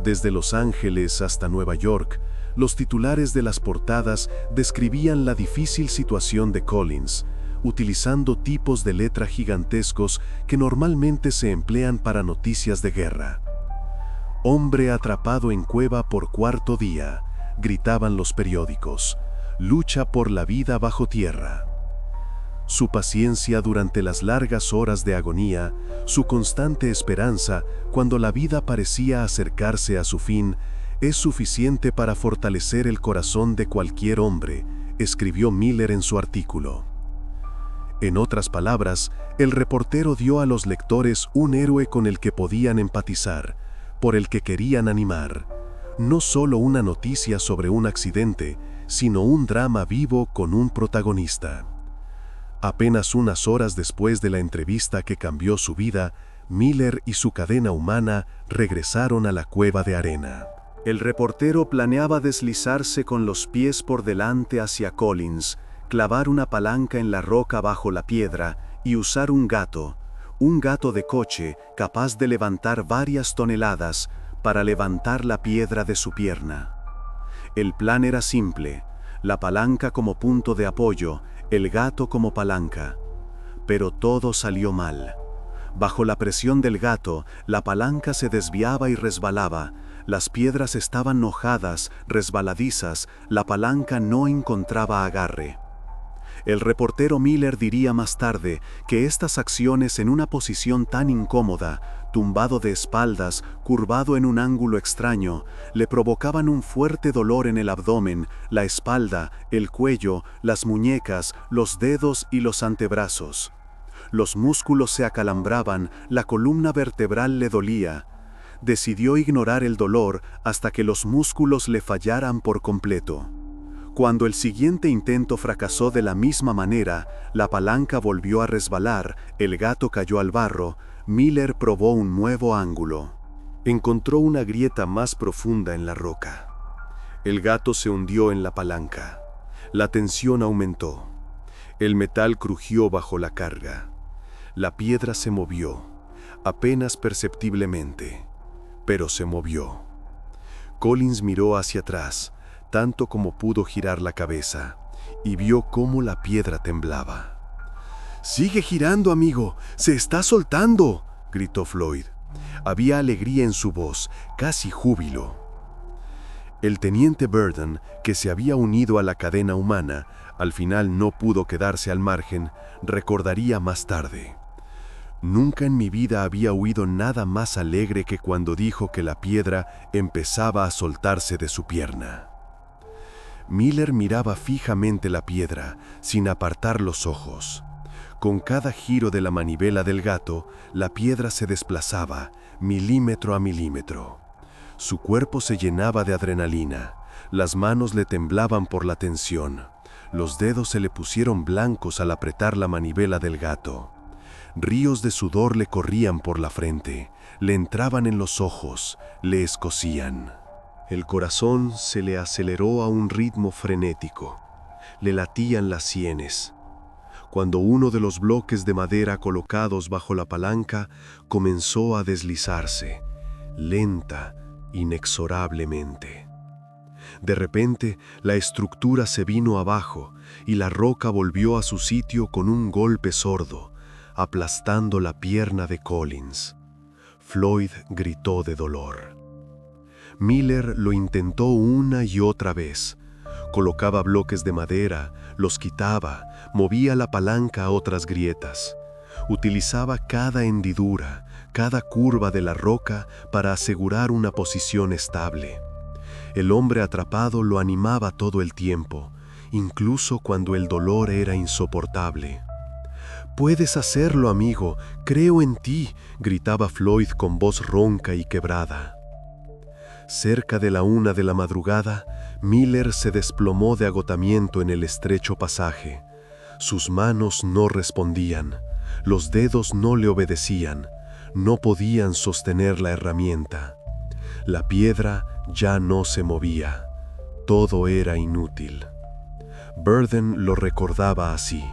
Desde Los Ángeles hasta Nueva York, los titulares de las portadas describían la difícil situación de Collins, utilizando tipos de letra gigantescos que normalmente se emplean para noticias de guerra. «Hombre atrapado en cueva por 4º día», gritaban los periódicos. «Lucha por la vida bajo tierra». Su paciencia durante las largas horas de agonía, su constante esperanza cuando la vida parecía acercarse a su fin, es suficiente para fortalecer el corazón de cualquier hombre, escribió Miller en su artículo. En otras palabras, el reportero dio a los lectores un héroe con el que podían empatizar, por el que querían animar. No solo una noticia sobre un accidente, sino un drama vivo con un protagonista. Apenas unas horas después de la entrevista que cambió su vida, Miller y su cadena humana regresaron a la cueva de arena. El reportero planeaba deslizarse con los pies por delante hacia Collins, clavar una palanca en la roca bajo la piedra y usar un gato de coche capaz de levantar varias toneladas para levantar la piedra de su pierna. El plan era simple: la palanca como punto de apoyo, el gato como palanca. Pero todo salió mal. Bajo la presión del gato, la palanca se desviaba y resbalaba. Las piedras estaban mojadas, resbaladizas, la palanca no encontraba agarre. El reportero Miller diría más tarde que estas acciones en una posición tan incómoda, tumbado de espaldas, curvado en un ángulo extraño, le provocaban un fuerte dolor en el abdomen, la espalda, el cuello, las muñecas, los dedos y los antebrazos. Los músculos se acalambraban, la columna vertebral le dolía. Decidió ignorar el dolor hasta que los músculos le fallaran por completo. Cuando el siguiente intento fracasó de la misma manera, la palanca volvió a resbalar, el gato cayó al barro, Miller probó un nuevo ángulo. Encontró una grieta más profunda en la roca. El gato se hundió en la palanca. La tensión aumentó. El metal crujió bajo la carga. La piedra se movió, apenas perceptiblemente, pero se movió. Collins miró hacia atrás, tanto como pudo girar la cabeza, y vio cómo la piedra temblaba. «¡Sigue girando, amigo! ¡Se está soltando!», gritó Floyd. Había alegría en su voz, casi júbilo. El teniente Burden, que se había unido a la cadena humana, al final no pudo quedarse al margen, recordaría más tarde. «Nunca en mi vida había oído nada más alegre que cuando dijo que la piedra empezaba a soltarse de su pierna». Miller miraba fijamente la piedra, sin apartar los ojos. Con cada giro de la manivela del gato, la piedra se desplazaba, milímetro a milímetro. Su cuerpo se llenaba de adrenalina, las manos le temblaban por la tensión. Los dedos se le pusieron blancos al apretar la manivela del gato. Ríos de sudor le corrían por la frente, le entraban en los ojos, le escocían. El corazón se le aceleró a un ritmo frenético. Le latían las sienes. Cuando uno de los bloques de madera colocados bajo la palanca comenzó a deslizarse, lenta, inexorablemente. De repente, la estructura se vino abajo y la roca volvió a su sitio con un golpe sordo, aplastando la pierna de Collins. Floyd gritó de dolor. Miller lo intentó una y otra vez. Colocaba bloques de madera, los quitaba, movía la palanca a otras grietas. Utilizaba cada hendidura, cada curva de la roca para asegurar una posición estable. El hombre atrapado lo animaba todo el tiempo, incluso cuando el dolor era insoportable. «Puedes hacerlo, amigo, creo en ti», gritaba Floyd con voz ronca y quebrada. Cerca de la 1 de la madrugada, Miller se desplomó de agotamiento en el estrecho pasaje. Sus manos no respondían, los dedos no le obedecían, no podían sostener la herramienta. La piedra ya no se movía, todo era inútil. Burden lo recordaba así.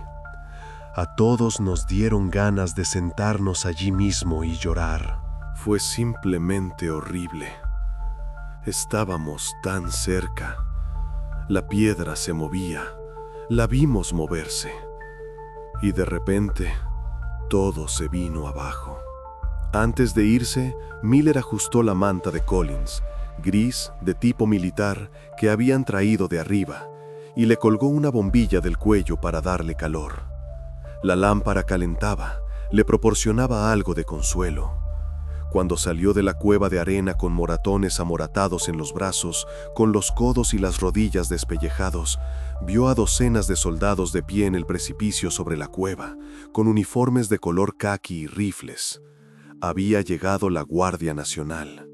A todos nos dieron ganas de sentarnos allí mismo y llorar. Fue simplemente horrible. Estábamos tan cerca. La piedra se movía. La vimos moverse. Y de repente, todo se vino abajo. Antes de irse, Miller ajustó la manta de Collins, gris, de tipo militar, que habían traído de arriba, y le colgó una bombilla del cuello para darle calor. La lámpara calentaba, le proporcionaba algo de consuelo. Cuando salió de la cueva de arena con moratones amoratados en los brazos, con los codos y las rodillas despellejados, vio a docenas de soldados de pie en el precipicio sobre la cueva, con uniformes de color caqui y rifles. Había llegado la Guardia Nacional.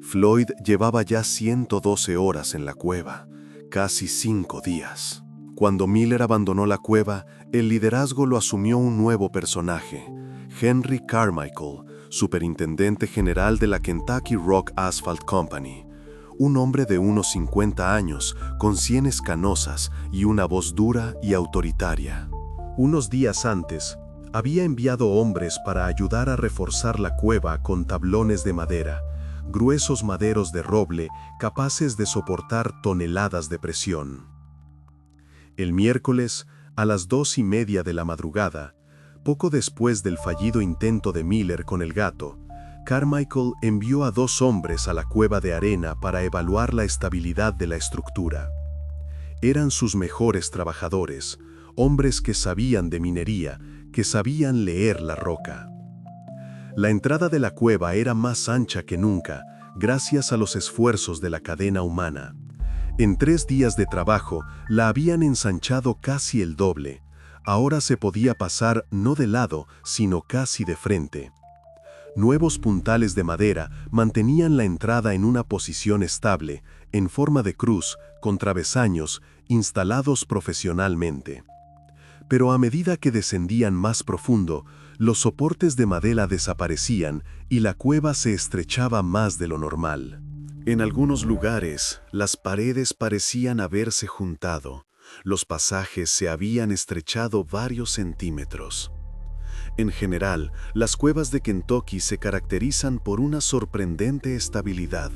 Floyd llevaba ya 112 horas en la cueva, casi 5 días. Cuando Miller abandonó la cueva, el liderazgo lo asumió un nuevo personaje, Henry Carmichael, superintendente general de la Kentucky Rock Asphalt Company, un hombre de unos 50 años, con sienes canosas y una voz dura y autoritaria. Unos días antes, había enviado hombres para ayudar a reforzar la cueva con tablones de madera, gruesos maderos de roble capaces de soportar toneladas de presión. El miércoles, a las 2:30 de la madrugada, poco después del fallido intento de Miller con el gato, Carmichael envió a 2 hombres a la cueva de arena para evaluar la estabilidad de la estructura. Eran sus mejores trabajadores, hombres que sabían de minería, que sabían leer la roca. La entrada de la cueva era más ancha que nunca, gracias a los esfuerzos de la cadena humana. En 3 días de trabajo la habían ensanchado casi el doble. Ahora se podía pasar no de lado, sino casi de frente. Nuevos puntales de madera mantenían la entrada en una posición estable, en forma de cruz, con travesaños, instalados profesionalmente. Pero a medida que descendían más profundo, los soportes de madera desaparecían y la cueva se estrechaba más de lo normal. En algunos lugares, las paredes parecían haberse juntado. Los pasajes se habían estrechado varios centímetros. En general, las cuevas de Kentucky se caracterizan por una sorprendente estabilidad.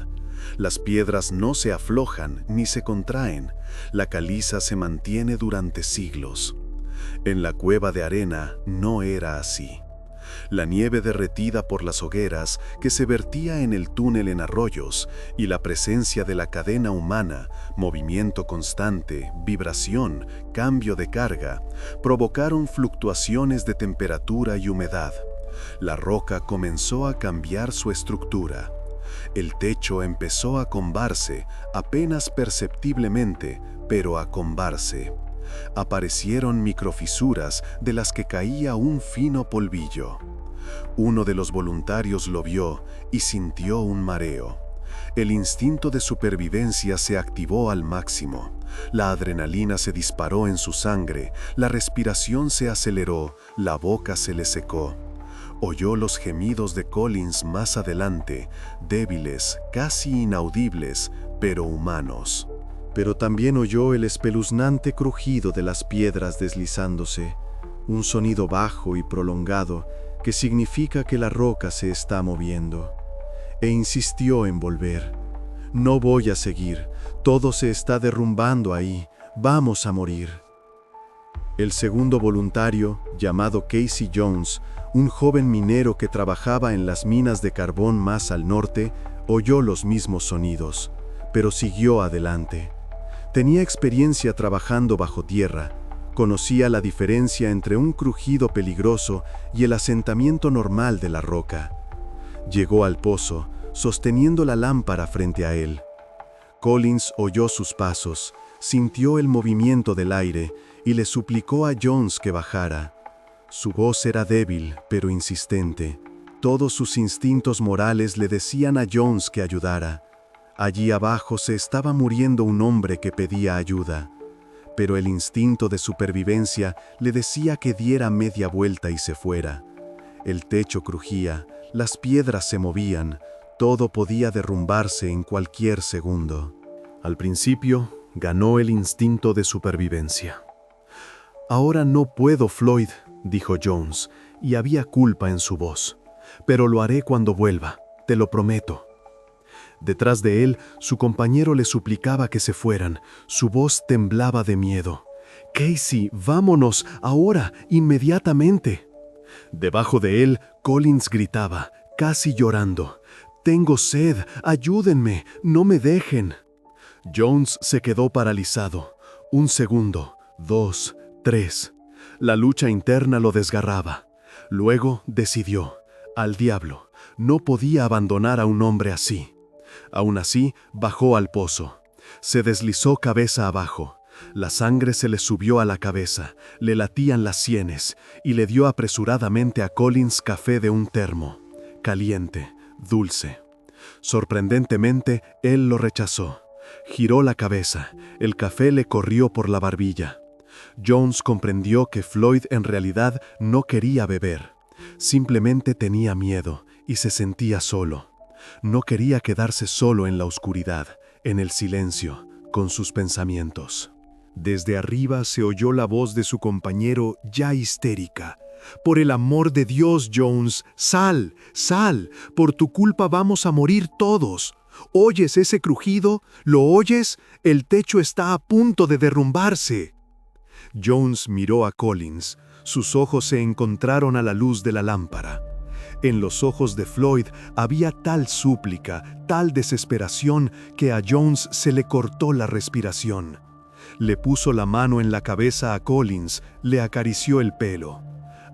Las piedras no se aflojan ni se contraen. La caliza se mantiene durante siglos. En la cueva de arena no era así. La nieve derretida por las hogueras que se vertía en el túnel en arroyos y la presencia de la cadena humana, movimiento constante, vibración, cambio de carga, provocaron fluctuaciones de temperatura y humedad. La roca comenzó a cambiar su estructura. El techo empezó a combarse, apenas perceptiblemente, pero a combarse. Aparecieron microfisuras de las que caía un fino polvillo. Uno de los voluntarios lo vio y sintió un mareo. El instinto de supervivencia se activó al máximo. La adrenalina se disparó en su sangre, la respiración se aceleró, la boca se le secó. Oyó los gemidos de Collins más adelante, débiles, casi inaudibles, pero humanos. Pero también oyó el espeluznante crujido de las piedras deslizándose, un sonido bajo y prolongado que significa que la roca se está moviendo. E insistió en volver. No voy a seguir, todo se está derrumbando ahí, vamos a morir. El segundo voluntario, llamado Casey Jones, un joven minero que trabajaba en las minas de carbón más al norte, oyó los mismos sonidos, pero siguió adelante. Tenía experiencia trabajando bajo tierra, conocía la diferencia entre un crujido peligroso y el asentamiento normal de la roca. Llegó al pozo, sosteniendo la lámpara frente a él. Collins oyó sus pasos, sintió el movimiento del aire y le suplicó a Jones que bajara. Su voz era débil, pero insistente. Todos sus instintos morales le decían a Jones que ayudara. Allí abajo se estaba muriendo un hombre que pedía ayuda, pero el instinto de supervivencia le decía que diera media vuelta y se fuera. El techo crujía, las piedras se movían, todo podía derrumbarse en cualquier segundo. Al principio, ganó el instinto de supervivencia. «Ahora no puedo, Floyd», dijo Jones, y había culpa en su voz. «Pero lo haré cuando vuelva, te lo prometo». Detrás de él, su compañero le suplicaba que se fueran. Su voz temblaba de miedo. «Casey, vámonos, ahora, inmediatamente». Debajo de él, Collins gritaba, casi llorando. «Tengo sed, ayúdenme, no me dejen». Jones se quedó paralizado. 1 segundo, 2, 3. La lucha interna lo desgarraba. Luego decidió, al diablo, no podía abandonar a un hombre así. Aún así, bajó al pozo. Se deslizó cabeza abajo. La sangre se le subió a la cabeza, le latían las sienes, y le dio apresuradamente a Collins café de un termo. Caliente, dulce. Sorprendentemente, él lo rechazó. Giró la cabeza, el café le corrió por la barbilla. Jones comprendió que Floyd en realidad no quería beber. Simplemente tenía miedo y se sentía solo. No quería quedarse solo en la oscuridad, en el silencio, con sus pensamientos. Desde arriba se oyó la voz de su compañero ya histérica. «Por el amor de Dios, Jones, sal, sal, por tu culpa vamos a morir todos. ¿Oyes ese crujido? ¿Lo oyes? El techo está a punto de derrumbarse». Jones miró a Collins. Sus ojos se encontraron a la luz de la lámpara. En los ojos de Floyd había tal súplica, tal desesperación, que a Jones se le cortó la respiración. Le puso la mano en la cabeza a Collins, le acarició el pelo.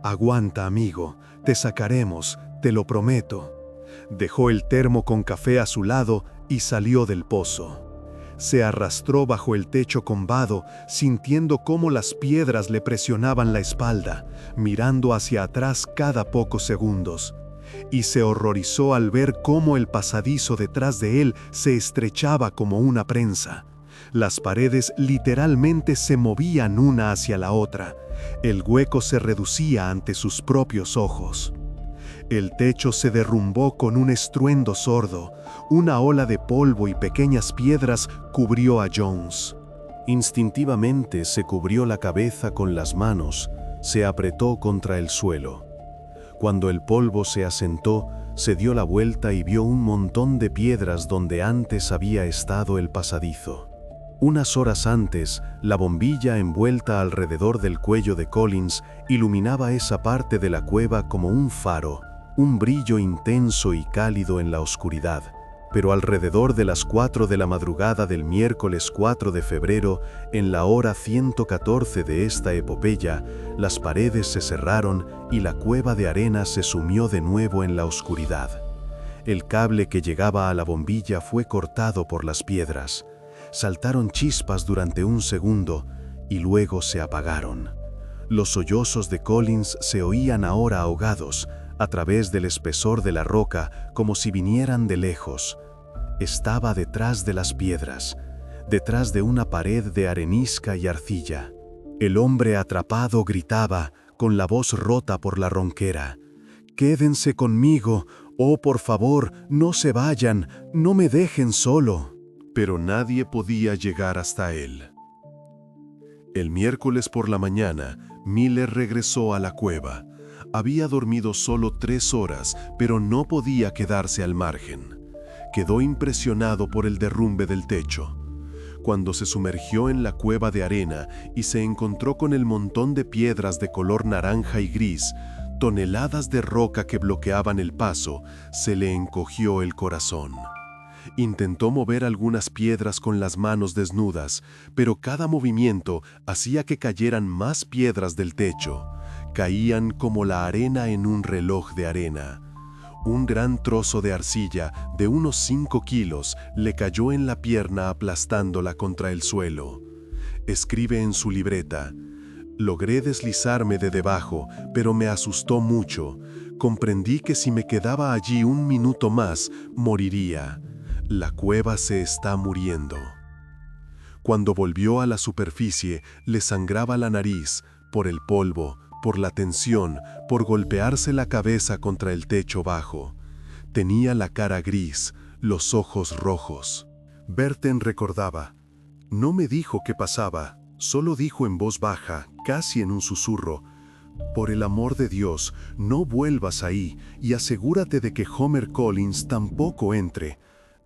«Aguanta, amigo, te sacaremos, te lo prometo». Dejó el termo con café a su lado y salió del pozo. Se arrastró bajo el techo combado, sintiendo cómo las piedras le presionaban la espalda, mirando hacia atrás cada pocos segundos. Y se horrorizó al ver cómo el pasadizo detrás de él se estrechaba como una prensa. Las paredes literalmente se movían una hacia la otra. El hueco se reducía ante sus propios ojos. El techo se derrumbó con un estruendo sordo. Una ola de polvo y pequeñas piedras cubrió a Jones. Instintivamente se cubrió la cabeza con las manos, se apretó contra el suelo. Cuando el polvo se asentó, se dio la vuelta y vio un montón de piedras donde antes había estado el pasadizo. Unas horas antes, la bombilla envuelta alrededor del cuello de Collins iluminaba esa parte de la cueva como un faro, un brillo intenso y cálido en la oscuridad. Pero alrededor de las 4 de la madrugada del miércoles 4 de febrero, en la hora 114 de esta epopeya, las paredes se cerraron y la cueva de arena se sumió de nuevo en la oscuridad. El cable que llegaba a la bombilla fue cortado por las piedras. Saltaron chispas durante un segundo y luego se apagaron. Los sollozos de Collins se oían ahora ahogados, a través del espesor de la roca, como si vinieran de lejos. Estaba detrás de las piedras, detrás de una pared de arenisca y arcilla. El hombre atrapado gritaba, con la voz rota por la ronquera: «¡Quédense conmigo! ¡Oh, por favor, no se vayan! ¡No me dejen solo!». Pero nadie podía llegar hasta él. El miércoles por la mañana, Miller regresó a la cueva. Había dormido solo 3 horas, pero no podía quedarse al margen. Quedó impresionado por el derrumbe del techo. Cuando se sumergió en la cueva de arena y se encontró con el montón de piedras de color naranja y gris, toneladas de roca que bloqueaban el paso, se le encogió el corazón. Intentó mover algunas piedras con las manos desnudas, pero cada movimiento hacía que cayeran más piedras del techo. Caían como la arena en un reloj de arena. Un gran trozo de arcilla de unos 5 kilos le cayó en la pierna aplastándola contra el suelo. Escribe en su libreta: «Logré deslizarme de debajo, pero me asustó mucho. Comprendí que si me quedaba allí un minuto más, moriría. La cueva se está muriendo». Cuando volvió a la superficie, le sangraba la nariz, por el polvo, por la tensión, por golpearse la cabeza contra el techo bajo. Tenía la cara gris, los ojos rojos. Berten recordaba: «No me dijo qué pasaba, solo dijo en voz baja, casi en un susurro: por el amor de Dios, no vuelvas ahí y asegúrate de que Homer Collins tampoco entre.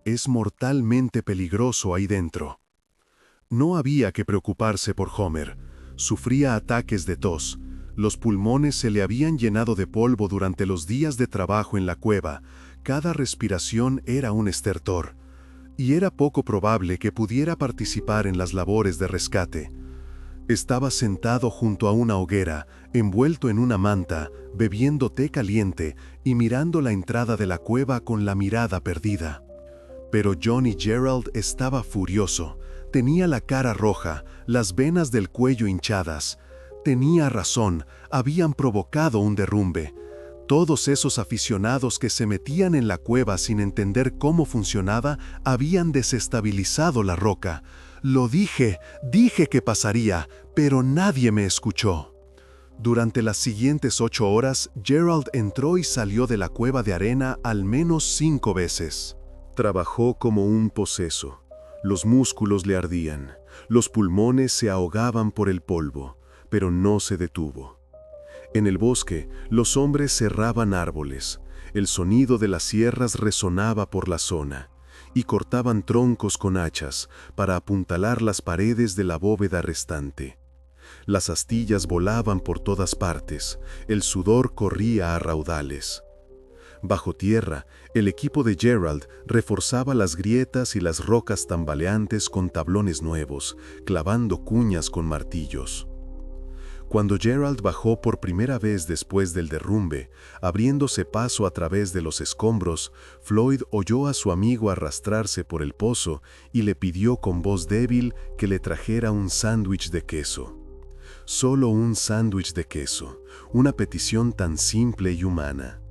Es mortalmente peligroso ahí dentro». No había que preocuparse por Homer. Sufría ataques de tos. Los pulmones se le habían llenado de polvo durante los días de trabajo en la cueva. Cada respiración era un estertor. Y era poco probable que pudiera participar en las labores de rescate. Estaba sentado junto a una hoguera, envuelto en una manta, bebiendo té caliente y mirando la entrada de la cueva con la mirada perdida. Pero Johnny Gerald estaba furioso. Tenía la cara roja, las venas del cuello hinchadas. Tenía razón, habían provocado un derrumbe. Todos esos aficionados que se metían en la cueva sin entender cómo funcionaba habían desestabilizado la roca. Lo dije que pasaría, pero nadie me escuchó. Durante las siguientes 8 horas, Gerald entró y salió de la cueva de arena al menos 5 veces. Trabajó como un poseso. Los músculos le ardían, los pulmones se ahogaban por el polvo, pero no se detuvo. En el bosque, los hombres serraban árboles, el sonido de las sierras resonaba por la zona, y cortaban troncos con hachas para apuntalar las paredes de la bóveda restante. Las astillas volaban por todas partes, el sudor corría a raudales. Bajo tierra, el equipo de Gerald reforzaba las grietas y las rocas tambaleantes con tablones nuevos, clavando cuñas con martillos. Cuando Gerald bajó por primera vez después del derrumbe, abriéndose paso a través de los escombros, Floyd oyó a su amigo arrastrarse por el pozo y le pidió con voz débil que le trajera un sándwich de queso. Solo un sándwich de queso, una petición tan simple y humana.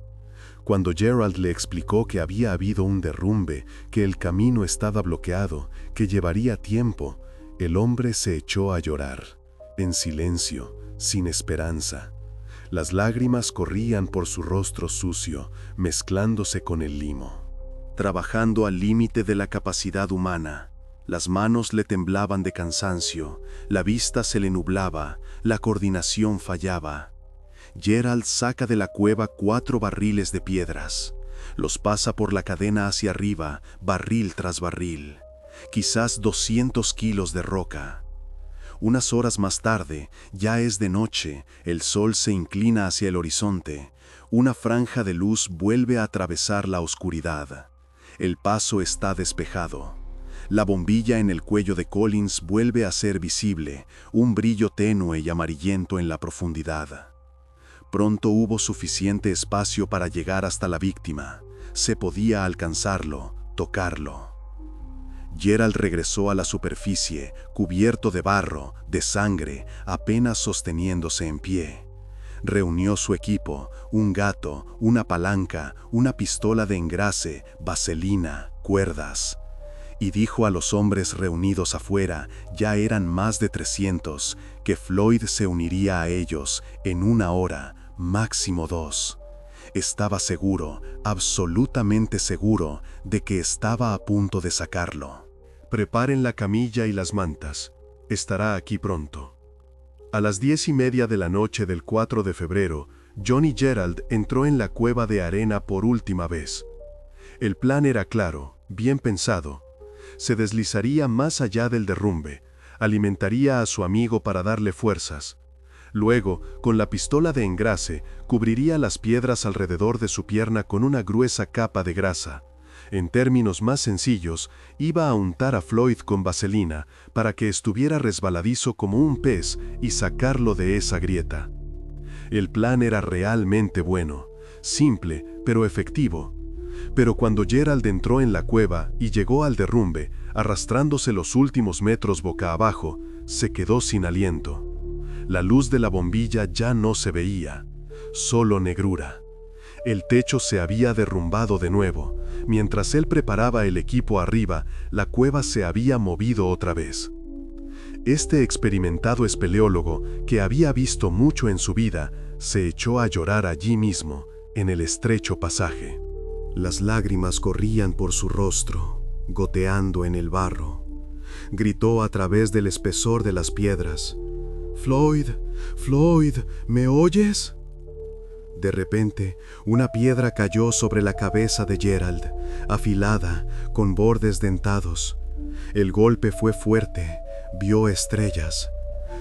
Cuando Gerald le explicó que había habido un derrumbe, que el camino estaba bloqueado, que llevaría tiempo, el hombre se echó a llorar, en silencio, sin esperanza. Las lágrimas corrían por su rostro sucio, mezclándose con el limo. Trabajando al límite de la capacidad humana, las manos le temblaban de cansancio, la vista se le nublaba, la coordinación fallaba. Gerald saca de la cueva 4 barriles de piedras. Los pasa por la cadena hacia arriba, barril tras barril. Quizás 200 kilos de roca. Unas horas más tarde, ya es de noche, el sol se inclina hacia el horizonte. Una franja de luz vuelve a atravesar la oscuridad. El paso está despejado. La bombilla en el cuello de Collins vuelve a ser visible, un brillo tenue y amarillento en la profundidad. Pronto hubo suficiente espacio para llegar hasta la víctima. Se podía alcanzarlo, tocarlo. Gerald regresó a la superficie, cubierto de barro, de sangre, apenas sosteniéndose en pie. Reunió su equipo, un gato, una palanca, una pistola de engrase, vaselina, cuerdas. Y dijo a los hombres reunidos afuera, ya eran más de 300, que Floyd se uniría a ellos en 1 hora, máximo 2. Estaba seguro, absolutamente seguro, de que estaba a punto de sacarlo. Preparen la camilla y las mantas. Estará aquí pronto. A las 10:30 de la noche del 4 de febrero, Johnny Gerald entró en la cueva de arena por última vez. El plan era claro, bien pensado. Se deslizaría más allá del derrumbe, alimentaría a su amigo para darle fuerzas. Luego, con la pistola de engrase, cubriría las piedras alrededor de su pierna con una gruesa capa de grasa. En términos más sencillos, iba a untar a Floyd con vaselina para que estuviera resbaladizo como un pez y sacarlo de esa grieta. El plan era realmente bueno, simple, pero efectivo. Pero cuando Gerald entró en la cueva y llegó al derrumbe, arrastrándose los últimos metros boca abajo, se quedó sin aliento. La luz de la bombilla ya no se veía, solo negrura. El techo se había derrumbado de nuevo. Mientras él preparaba el equipo arriba, la cueva se había movido otra vez. Este experimentado espeleólogo, que había visto mucho en su vida, se echó a llorar allí mismo, en el estrecho pasaje. Las lágrimas corrían por su rostro, goteando en el barro. Gritó a través del espesor de las piedras: «Floyd, Floyd, ¿me oyes?» De repente, una piedra cayó sobre la cabeza de Gerald, afilada, con bordes dentados. El golpe fue fuerte, vio estrellas.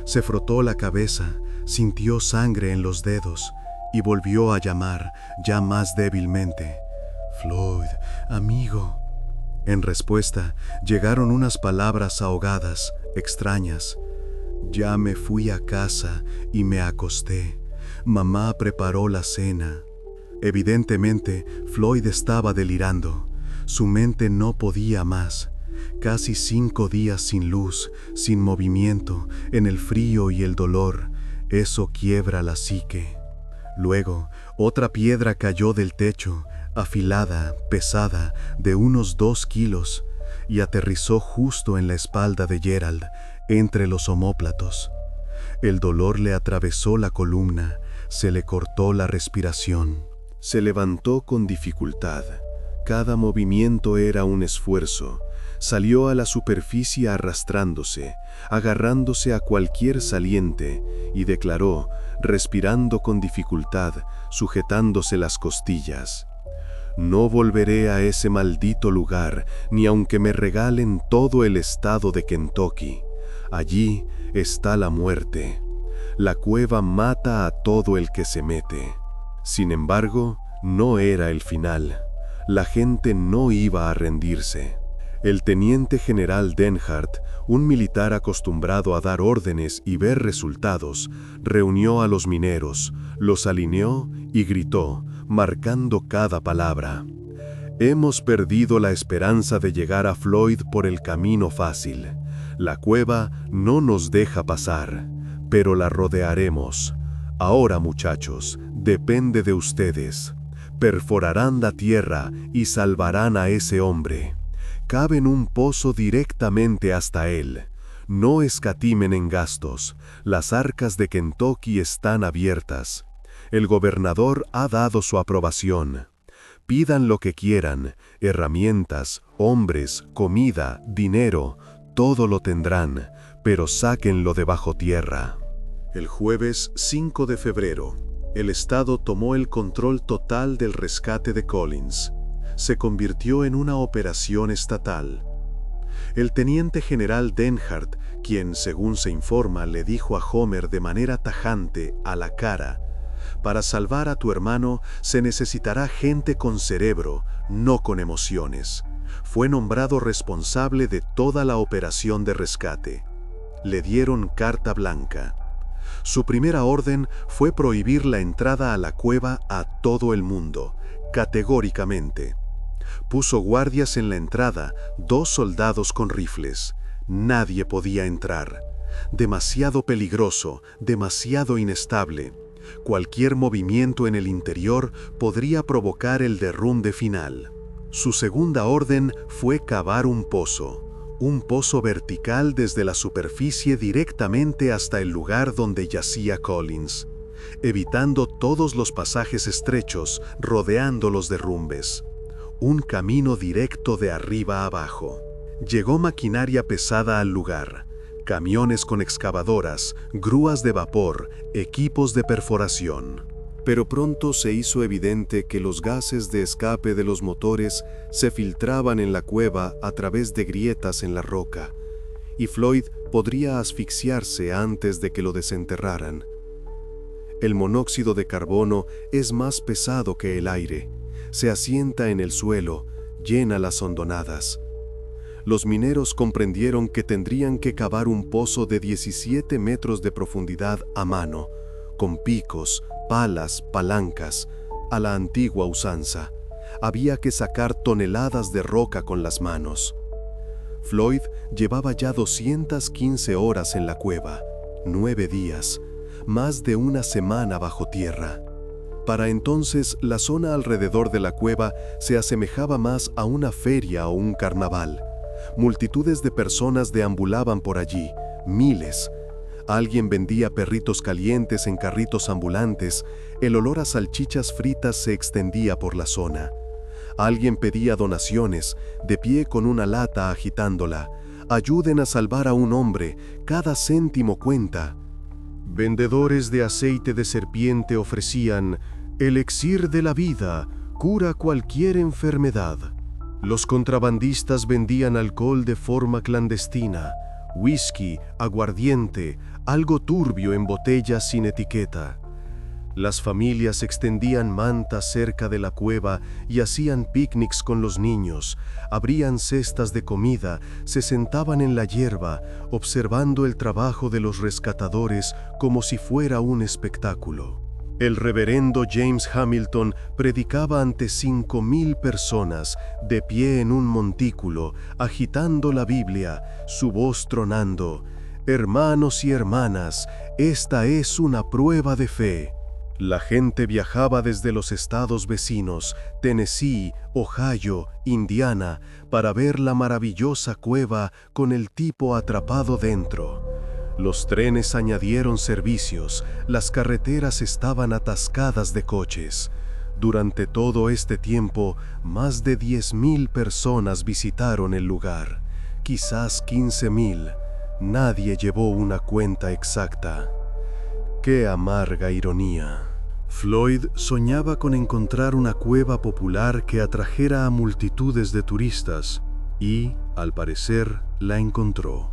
Se frotó la cabeza, sintió sangre en los dedos y volvió a llamar, ya más débilmente: «Floyd, amigo». En respuesta, llegaron unas palabras ahogadas, extrañas. «Ya me fui a casa y me acosté. Mamá preparó la cena». Evidentemente, Floyd estaba delirando. Su mente no podía más. Casi 5 días sin luz, sin movimiento, en el frío y el dolor. Eso quiebra la psique. Luego, otra piedra cayó del techo, afilada, pesada, de unos 2 kilos, y aterrizó justo en la espalda de Gerald, entre los omóplatos. El dolor le atravesó la columna, se le cortó la respiración. Se levantó con dificultad. Cada movimiento era un esfuerzo. Salió a la superficie arrastrándose, agarrándose a cualquier saliente, y declaró, respirando con dificultad, sujetándose las costillas: «No volveré a ese maldito lugar, ni aunque me regalen todo el estado de Kentucky. Allí está la muerte». La cueva mata a todo el que se mete. Sin embargo, no era el final. La gente no iba a rendirse. El teniente general Denhardt, un militar acostumbrado a dar órdenes y ver resultados, reunió a los mineros, los alineó y gritó, marcando cada palabra: «Hemos perdido la esperanza de llegar a Floyd por el camino fácil. La cueva no nos deja pasar, pero la rodearemos. Ahora, muchachos, depende de ustedes. Perforarán la tierra y salvarán a ese hombre. Caben un pozo directamente hasta él. No escatimen en gastos. Las arcas de Kentucky están abiertas. El gobernador ha dado su aprobación. Pidan lo que quieran, herramientas, hombres, comida, dinero, todo lo tendrán, pero sáquenlo de bajo tierra». El jueves 5 de febrero, el Estado tomó el control total del rescate de Collins. Se convirtió en una operación estatal. El teniente general Denhardt, quien, según se informa, le dijo a Homer de manera tajante, a la cara: «Para salvar a tu hermano se necesitará gente con cerebro, no con emociones». Fue nombrado responsable de toda la operación de rescate. Le dieron carta blanca. Su primera orden fue prohibir la entrada a la cueva a todo el mundo, categóricamente. Puso guardias en la entrada, 2 soldados con rifles. Nadie podía entrar. Demasiado peligroso, demasiado inestable. Cualquier movimiento en el interior podría provocar el derrumbe final. Su segunda orden fue cavar un pozo vertical desde la superficie directamente hasta el lugar donde yacía Collins, evitando todos los pasajes estrechos, rodeando los derrumbes. Un camino directo de arriba a abajo. Llegó maquinaria pesada al lugar, camiones con excavadoras, grúas de vapor, equipos de perforación. Pero pronto se hizo evidente que los gases de escape de los motores se filtraban en la cueva a través de grietas en la roca, y Floyd podría asfixiarse antes de que lo desenterraran. El monóxido de carbono es más pesado que el aire, se asienta en el suelo, llena las hondonadas. Los mineros comprendieron que tendrían que cavar un pozo de 17 metros de profundidad a mano, con picos, palas, palancas, a la antigua usanza. Había que sacar toneladas de roca con las manos. Floyd llevaba ya 215 horas en la cueva, 9 días, más de una semana bajo tierra. Para entonces, la zona alrededor de la cueva se asemejaba más a una feria o un carnaval. Multitudes de personas deambulaban por allí, miles. Alguien vendía perritos calientes en carritos ambulantes, el olor a salchichas fritas se extendía por la zona. Alguien pedía donaciones, de pie con una lata agitándola. «Ayuden a salvar a un hombre, cada céntimo cuenta». Vendedores de aceite de serpiente ofrecían: «Elixir de la vida, cura cualquier enfermedad». Los contrabandistas vendían alcohol de forma clandestina, whisky, aguardiente, algo turbio en botellas sin etiqueta. Las familias extendían mantas cerca de la cueva y hacían picnics con los niños, abrían cestas de comida, se sentaban en la hierba, observando el trabajo de los rescatadores como si fuera un espectáculo. El reverendo James Hamilton predicaba ante 5,000 personas, de pie en un montículo, agitando la Biblia, su voz tronando: «Hermanos y hermanas, esta es una prueba de fe». La gente viajaba desde los estados vecinos, Tennessee, Ohio, Indiana, para ver la maravillosa cueva con el tipo atrapado dentro. Los trenes añadieron servicios, las carreteras estaban atascadas de coches. Durante todo este tiempo, más de 10,000 personas visitaron el lugar, quizás 15,000. Nadie llevó una cuenta exacta. ¡Qué amarga ironía! Floyd soñaba con encontrar una cueva popular que atrajera a multitudes de turistas y, al parecer, la encontró.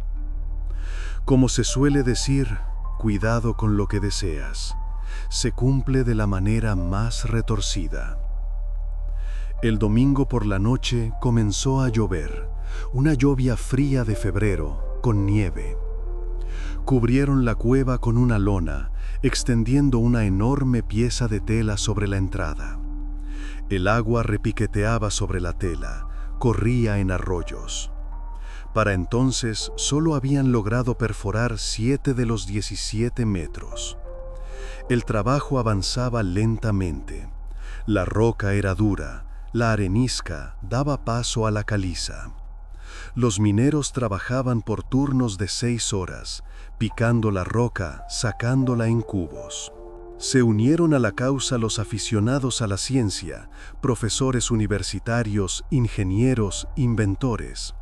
Como se suele decir, Cuidado con lo que deseas. Se cumple de la manera más retorcida. El domingo por la noche comenzó a llover, una lluvia fría de febrero, con nieve. Cubrieron la cueva con una lona, extendiendo una enorme pieza de tela sobre la entrada. El agua repiqueteaba sobre la tela, corría en arroyos. Para entonces solo habían logrado perforar 7 de los 17 metros. El trabajo avanzaba lentamente. La roca era dura, la arenisca daba paso a la caliza. Los mineros trabajaban por turnos de 6 horas, picando la roca, sacándola en cubos. Se unieron a la causa los aficionados a la ciencia, profesores universitarios, ingenieros, inventores.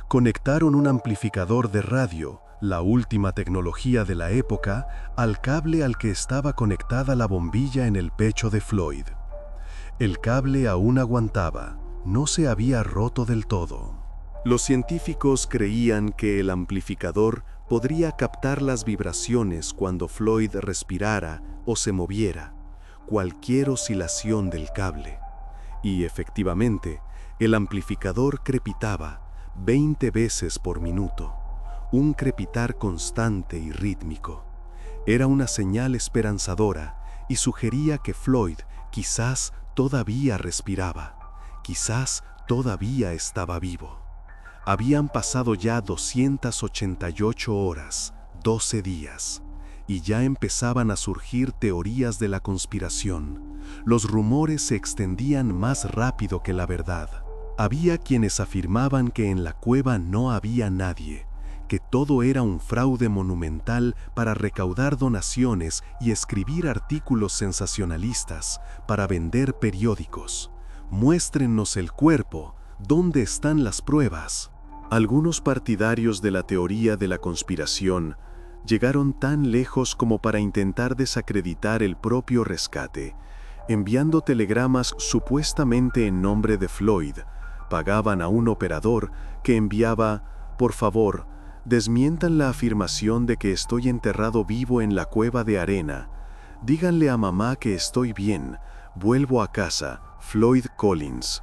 Conectaron un amplificador de radio, la última tecnología de la época, al cable al que estaba conectada la bombilla en el pecho de Floyd. El cable aún aguantaba, no se había roto del todo. Los científicos creían que el amplificador podría captar las vibraciones cuando Floyd respirara o se moviera, cualquier oscilación del cable. Y efectivamente, el amplificador crepitaba 20 veces por minuto, un crepitar constante y rítmico. Era una señal esperanzadora y sugería que Floyd quizás todavía respiraba, quizás todavía estaba vivo. Habían pasado ya 288 horas, 12 días, y ya empezaban a surgir teorías de la conspiración. Los rumores se extendían más rápido que la verdad. Había quienes afirmaban que en la cueva no había nadie, que todo era un fraude monumental para recaudar donaciones y escribir artículos sensacionalistas para vender periódicos. Muéstrennos el cuerpo, ¿dónde están las pruebas? Algunos partidarios de la teoría de la conspiración llegaron tan lejos como para intentar desacreditar el propio rescate, enviando telegramas supuestamente en nombre de Floyd. Pagaban a un operador que enviaba: por favor, desmientan la afirmación de que estoy enterrado vivo en la cueva de arena. Díganle a mamá que estoy bien, vuelvo a casa, Floyd Collins.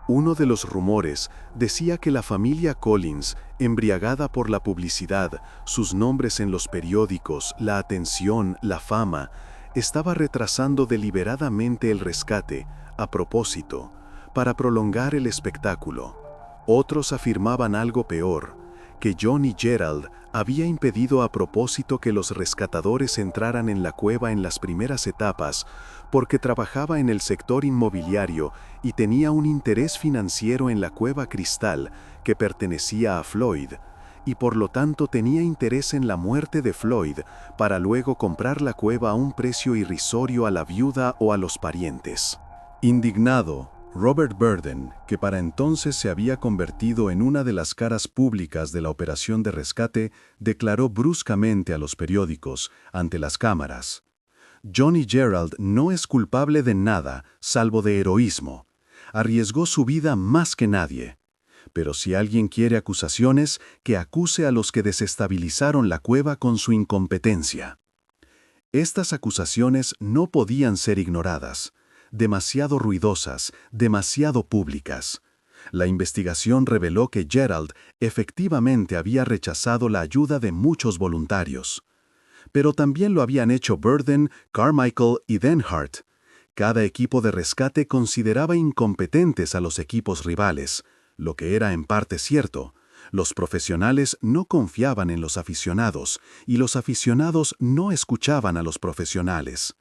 Uno de los rumores decía que la familia Collins, embriagada por la publicidad, sus nombres en los periódicos, la atención, la fama, estaba retrasando deliberadamente el rescate, a propósito, para prolongar el espectáculo. Otros afirmaban algo peor, que Johnny Gerald había impedido a propósito que los rescatadores entraran en la cueva en las primeras etapas, porque trabajaba en el sector inmobiliario y tenía un interés financiero en la cueva Cristal, que pertenecía a Floyd, y por lo tanto tenía interés en la muerte de Floyd para luego comprar la cueva a un precio irrisorio a la viuda o a los parientes. Indignado, Robert Burden, que para entonces se había convertido en una de las caras públicas de la operación de rescate, declaró bruscamente a los periódicos, ante las cámaras: Johnny Gerald no es culpable de nada, salvo de heroísmo. Arriesgó su vida más que nadie. Pero si alguien quiere acusaciones, que acuse a los que desestabilizaron la cueva con su incompetencia. Estas acusaciones no podían ser ignoradas. Demasiado ruidosas, demasiado públicas. La investigación reveló que Gerald efectivamente había rechazado la ayuda de muchos voluntarios. Pero también lo habían hecho Burden, Carmichael y Denhart. Cada equipo de rescate consideraba incompetentes a los equipos rivales, lo que era en parte cierto. Los profesionales no confiaban en los aficionados, y los aficionados no escuchaban a los profesionales.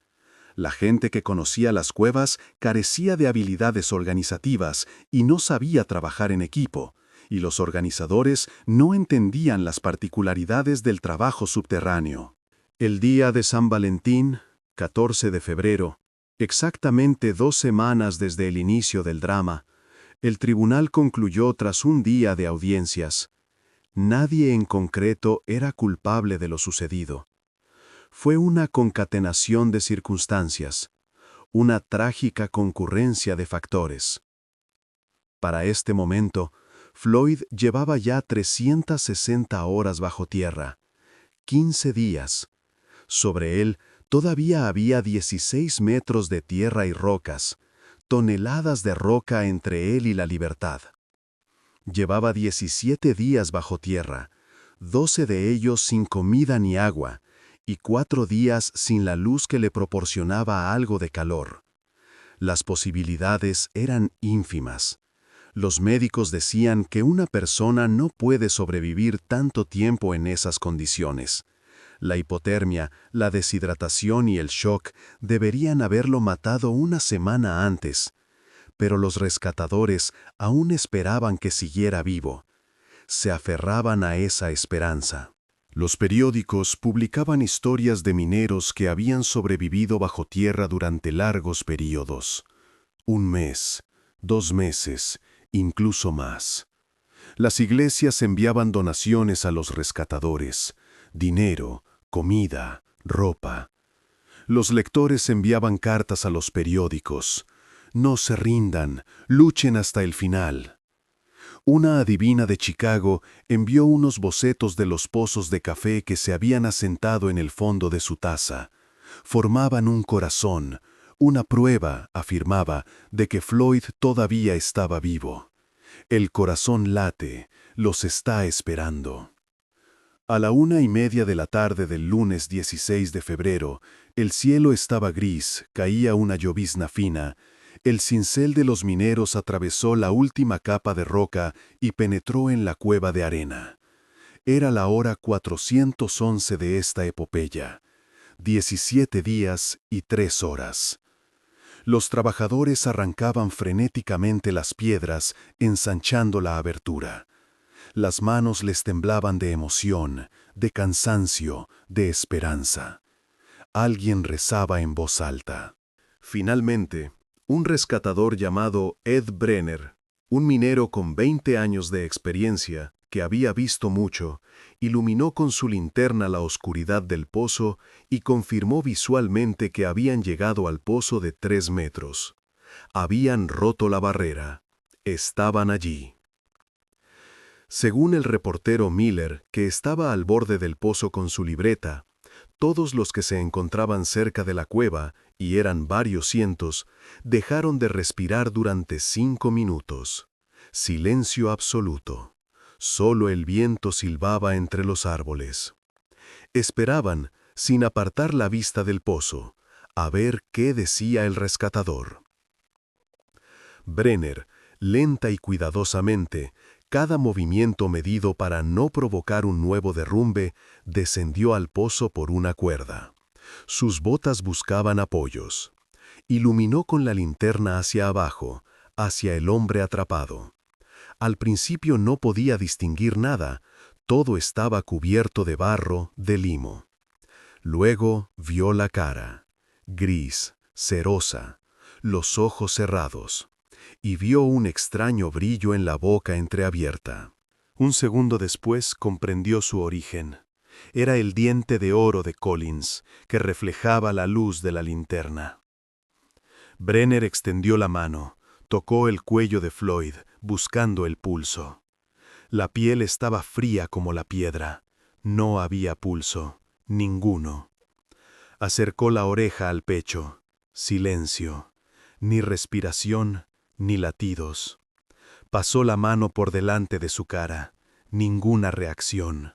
La gente que conocía las cuevas carecía de habilidades organizativas y no sabía trabajar en equipo, y los organizadores no entendían las particularidades del trabajo subterráneo. El día de San Valentín, 14 de febrero, exactamente 2 semanas desde el inicio del drama, el tribunal concluyó tras un día de audiencias. Nadie en concreto era culpable de lo sucedido. Fue una concatenación de circunstancias, una trágica concurrencia de factores. Para este momento, Floyd llevaba ya 360 horas bajo tierra, 15 días, Sobre él todavía había 16 metros de tierra y rocas, toneladas de roca entre él y la libertad. Llevaba 17 días bajo tierra, 12 de ellos sin comida ni agua, y 4 días sin la luz que le proporcionaba algo de calor. Las posibilidades eran ínfimas. Los médicos decían que una persona no puede sobrevivir tanto tiempo en esas condiciones. La hipotermia, la deshidratación y el shock deberían haberlo matado una semana antes, pero los rescatadores aún esperaban que siguiera vivo. Se aferraban a esa esperanza. Los periódicos publicaban historias de mineros que habían sobrevivido bajo tierra durante largos períodos. 1 mes, 2 meses, incluso más. Las iglesias enviaban donaciones a los rescatadores, dinero, comida, ropa. Los lectores enviaban cartas a los periódicos. No se rindan, luchen hasta el final. Una adivina de Chicago envió unos bocetos de los pozos de café que se habían asentado en el fondo de su taza. Formaban un corazón, una prueba, afirmaba, de que Floyd todavía estaba vivo. El corazón late, los está esperando. A la 1:30 de la tarde del lunes 16 de febrero, el cielo estaba gris, caía una llovizna fina. El cincel de los mineros atravesó la última capa de roca y penetró en la cueva de arena. Era la hora 411 de esta epopeya. 17 días y 3 horas. Los trabajadores arrancaban frenéticamente las piedras, ensanchando la abertura. Las manos les temblaban de emoción, de cansancio, de esperanza. Alguien rezaba en voz alta. Finalmente, un rescatador llamado Ed Brenner, un minero con 20 años de experiencia, que había visto mucho, iluminó con su linterna la oscuridad del pozo y confirmó visualmente que habían llegado al pozo de 3 metros. Habían roto la barrera. Estaban allí. Según el reportero Miller, que estaba al borde del pozo con su libreta, todos los que se encontraban cerca de la cueva, y eran varios cientos, dejaron de respirar durante 5 minutos. Silencio absoluto. Solo el viento silbaba entre los árboles. Esperaban, sin apartar la vista del pozo, a ver qué decía el rescatador. Brenner, lenta y cuidadosamente, cada movimiento medido para no provocar un nuevo derrumbe, descendió al pozo por una cuerda. Sus botas buscaban apoyos. Iluminó con la linterna hacia abajo, hacia el hombre atrapado. Al principio no podía distinguir nada, todo estaba cubierto de barro, de limo. Luego vio la cara, gris, cerosa, los ojos cerrados, y vio un extraño brillo en la boca entreabierta. Un segundo después comprendió su origen. Era el diente de oro de Collins, que reflejaba la luz de la linterna. Brenner extendió la mano, tocó el cuello de Floyd, buscando el pulso. La piel estaba fría como la piedra. No había pulso, ninguno. Acercó la oreja al pecho. Silencio. Ni respiración, ni latidos. Pasó la mano por delante de su cara. Ninguna reacción.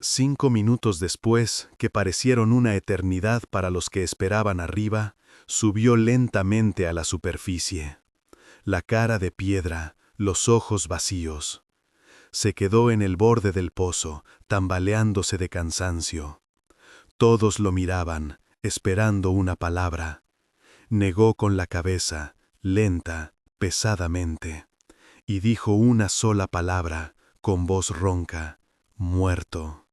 5 minutos después, que parecieron una eternidad para los que esperaban arriba, subió lentamente a la superficie. La cara de piedra, los ojos vacíos. Se quedó en el borde del pozo, tambaleándose de cansancio. Todos lo miraban, esperando una palabra. Negó con la cabeza, lenta, pesadamente, y dijo una sola palabra, con voz ronca: muerto.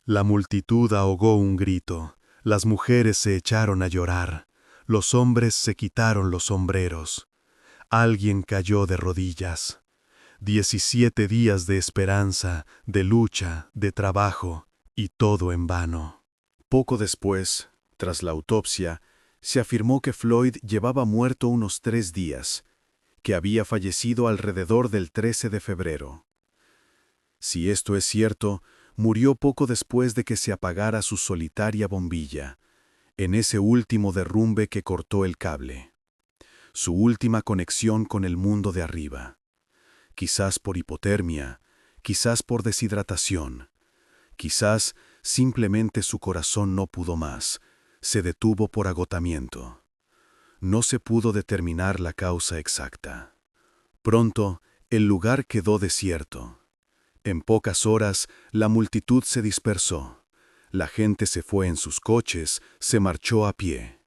La multitud ahogó un grito, las mujeres se echaron a llorar, los hombres se quitaron los sombreros. Alguien cayó de rodillas. 17 días de esperanza, de lucha, de trabajo, y todo en vano. Poco después, tras la autopsia, se afirmó que Floyd llevaba muerto unos 3 días, que había fallecido alrededor del 13 de febrero. Si esto es cierto, Murió poco después de que se apagara su solitaria bombilla, en ese último derrumbe que cortó el cable. Su última conexión con el mundo de arriba. Quizás por hipotermia, quizás por deshidratación, quizás simplemente su corazón no pudo más, se detuvo por agotamiento. No se pudo determinar la causa exacta. Pronto, el lugar quedó desierto. En pocas horas, la multitud se dispersó. La gente se fue en sus coches, se marchó a pie.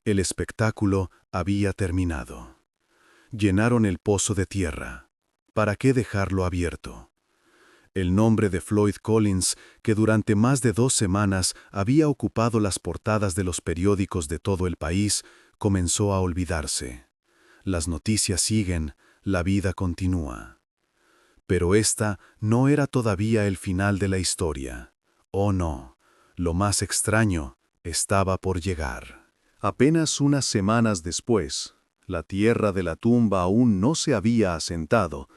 El espectáculo había terminado. Llenaron el pozo de tierra. ¿Para qué dejarlo abierto? El nombre de Floyd Collins, que durante más de 2 semanas había ocupado las portadas de los periódicos de todo el país, comenzó a olvidarse. Las noticias siguen, la vida continúa. Pero esta no era todavía el final de la historia. Oh no, lo más extraño estaba por llegar. Apenas unas semanas después, la tierra de la tumba aún no se había asentado.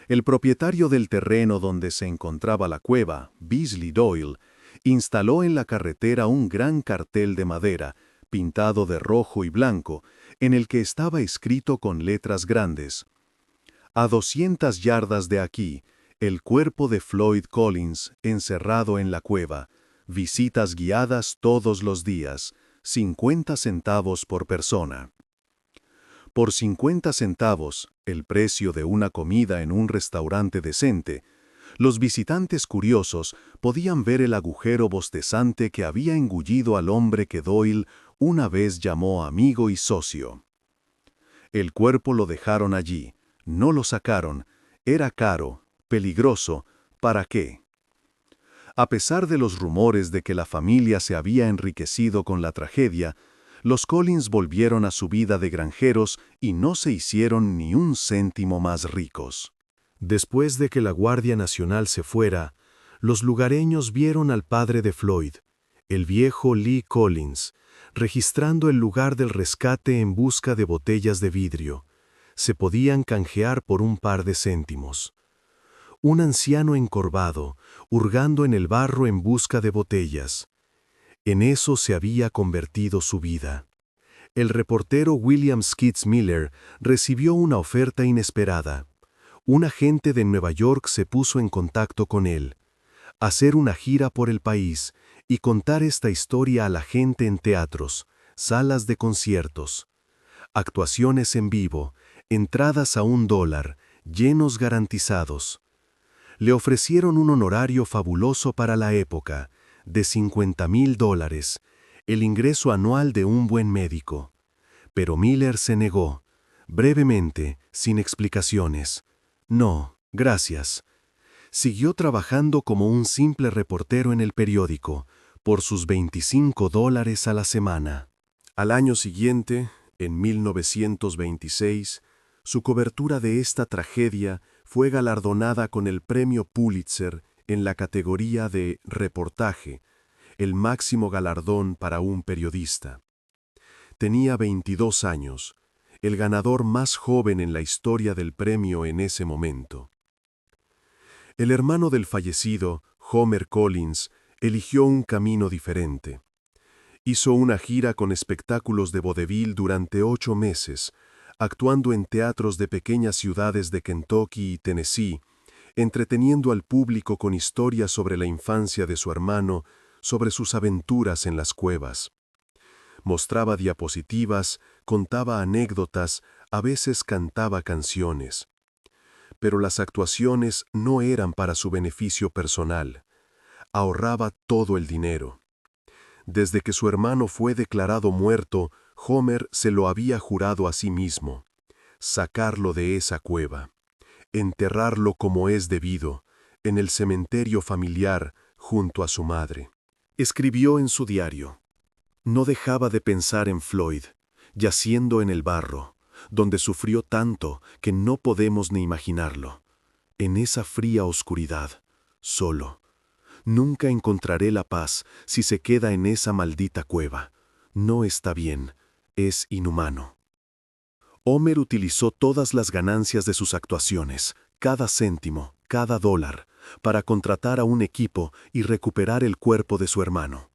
El propietario del terreno donde se encontraba la cueva, Beasley Doyle, instaló en la carretera un gran cartel de madera, pintado de rojo y blanco, en el que estaba escrito con letras grandes: a 200 yardas de aquí, el cuerpo de Floyd Collins encerrado en la cueva. Visitas guiadas todos los días, 50 centavos por persona. Por 50 centavos, el precio de una comida en un restaurante decente, los visitantes curiosos podían ver el agujero bostezante que había engullido al hombre que Doyle una vez llamó amigo y socio. El cuerpo lo dejaron allí. No lo sacaron, era caro, peligroso, ¿para qué? A pesar de los rumores de que la familia se había enriquecido con la tragedia, los Collins volvieron a su vida de granjeros y no se hicieron ni un céntimo más ricos. Después de que la Guardia Nacional se fuera, los lugareños vieron al padre de Floyd, el viejo Lee Collins, registrando el lugar del rescate en busca de botellas de vidrio. Se podían canjear por un par de céntimos. Un anciano encorvado, hurgando en el barro en busca de botellas. En eso se había convertido su vida. El reportero William Skidz Miller recibió una oferta inesperada. Un agente de Nueva York se puso en contacto con él. Hacer una gira por el país y contar esta historia a la gente en teatros, salas de conciertos. Actuaciones en vivo, entradas a $1, llenos garantizados. Le ofrecieron un honorario fabuloso para la época, de $50,000, el ingreso anual de un buen médico. Pero Miller se negó, brevemente, sin explicaciones. No, gracias. Siguió trabajando como un simple reportero en el periódico, por sus $25 a la semana. Al año siguiente, en 1926, su cobertura de esta tragedia fue galardonada con el premio Pulitzer en la categoría de reportaje, el máximo galardón para un periodista. Tenía 22 años, el ganador más joven en la historia del premio en ese momento. El hermano del fallecido, Homer Collins, eligió un camino diferente. Hizo una gira con espectáculos de vodevil durante 8 meses, actuando en teatros de pequeñas ciudades de Kentucky y Tennessee, entreteniendo al público con historias sobre la infancia de su hermano, sobre sus aventuras en las cuevas. Mostraba diapositivas, contaba anécdotas, a veces cantaba canciones. Pero las actuaciones no eran para su beneficio personal. Ahorraba todo el dinero. Desde que su hermano fue declarado muerto, Homer se lo había jurado a sí mismo: sacarlo de esa cueva, enterrarlo como es debido, en el cementerio familiar, junto a su madre. Escribió en su diario: no dejaba de pensar en Floyd, yaciendo en el barro, donde sufrió tanto que no podemos ni imaginarlo. En esa fría oscuridad, solo. Nunca encontraré la paz si se queda en esa maldita cueva. No está bien, es inhumano. Homer utilizó todas las ganancias de sus actuaciones, cada céntimo, cada $, para contratar a un equipo y recuperar el cuerpo de su hermano.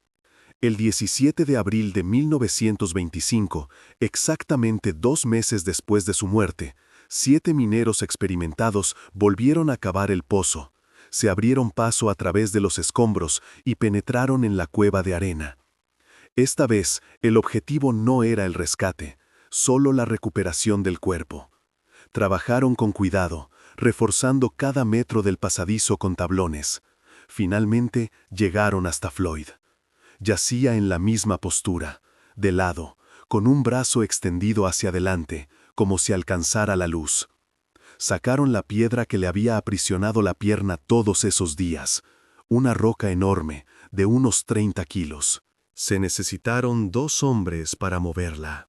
El 17 de abril de 1925, exactamente 2 meses después de su muerte, 7 mineros experimentados volvieron a cavar el pozo, se abrieron paso a través de los escombros y penetraron en la cueva de arena. Esta vez, el objetivo no era el rescate, solo la recuperación del cuerpo. Trabajaron con cuidado, reforzando cada metro del pasadizo con tablones. Finalmente, llegaron hasta Floyd. Yacía en la misma postura, de lado, con un brazo extendido hacia adelante, como si alcanzara la luz. Sacaron la piedra que le había aprisionado la pierna todos esos días, una roca enorme, de unos 30 kilos. Se necesitaron 2 hombres para moverla.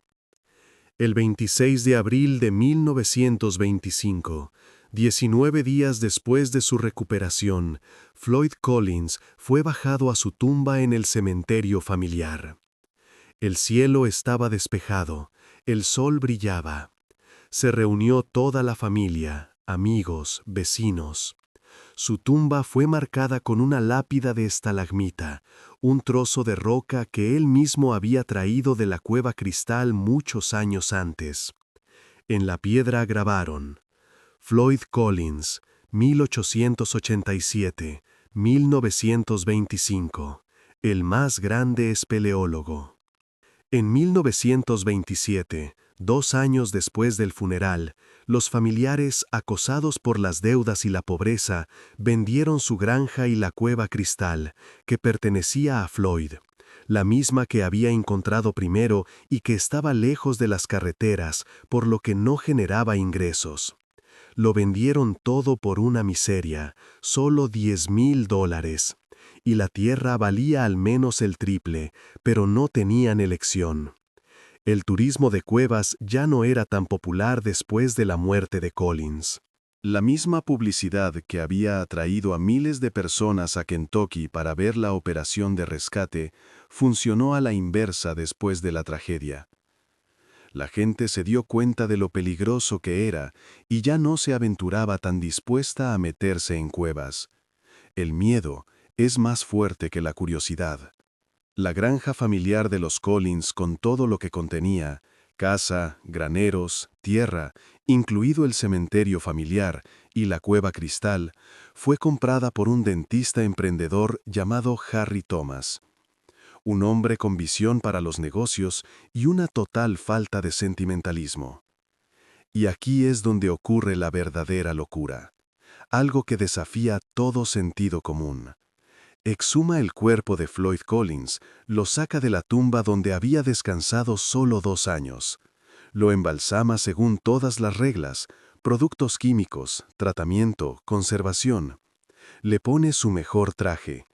El 26 de abril de 1925, 19 días después de su recuperación, Floyd Collins fue bajado a su tumba en el cementerio familiar. El cielo estaba despejado, el sol brillaba. Se reunió toda la familia, amigos, vecinos. Su tumba fue marcada con una lápida de estalagmita, un trozo de roca que él mismo había traído de la cueva Cristal muchos años antes. En la piedra grabaron: Floyd Collins, 1887-1925, el más grande espeleólogo. En 1927, 2 años después del funeral, los familiares, acosados por las deudas y la pobreza, vendieron su granja y la cueva Cristal, que pertenecía a Floyd, la misma que había encontrado primero y que estaba lejos de las carreteras, por lo que no generaba ingresos. Lo vendieron todo por una miseria, solo $10,000, y la tierra valía al menos el triple, pero no tenían elección. El turismo de cuevas ya no era tan popular después de la muerte de Collins. La misma publicidad que había atraído a miles de personas a Kentucky para ver la operación de rescate funcionó a la inversa después de la tragedia. La gente se dio cuenta de lo peligroso que era y ya no se aventuraba tan dispuesta a meterse en cuevas. El miedo es más fuerte que la curiosidad. La granja familiar de los Collins, con todo lo que contenía, casa, graneros, tierra, incluido el cementerio familiar y la cueva Cristal, fue comprada por un dentista emprendedor llamado Harry Thomas. Un hombre con visión para los negocios y una total falta de sentimentalismo. Y aquí es donde ocurre la verdadera locura, algo que desafía todo sentido común. Exhuma el cuerpo de Floyd Collins, lo saca de la tumba donde había descansado solo 2 años. Lo embalsama según todas las reglas, productos químicos, tratamiento, conservación. Le pone su mejor traje.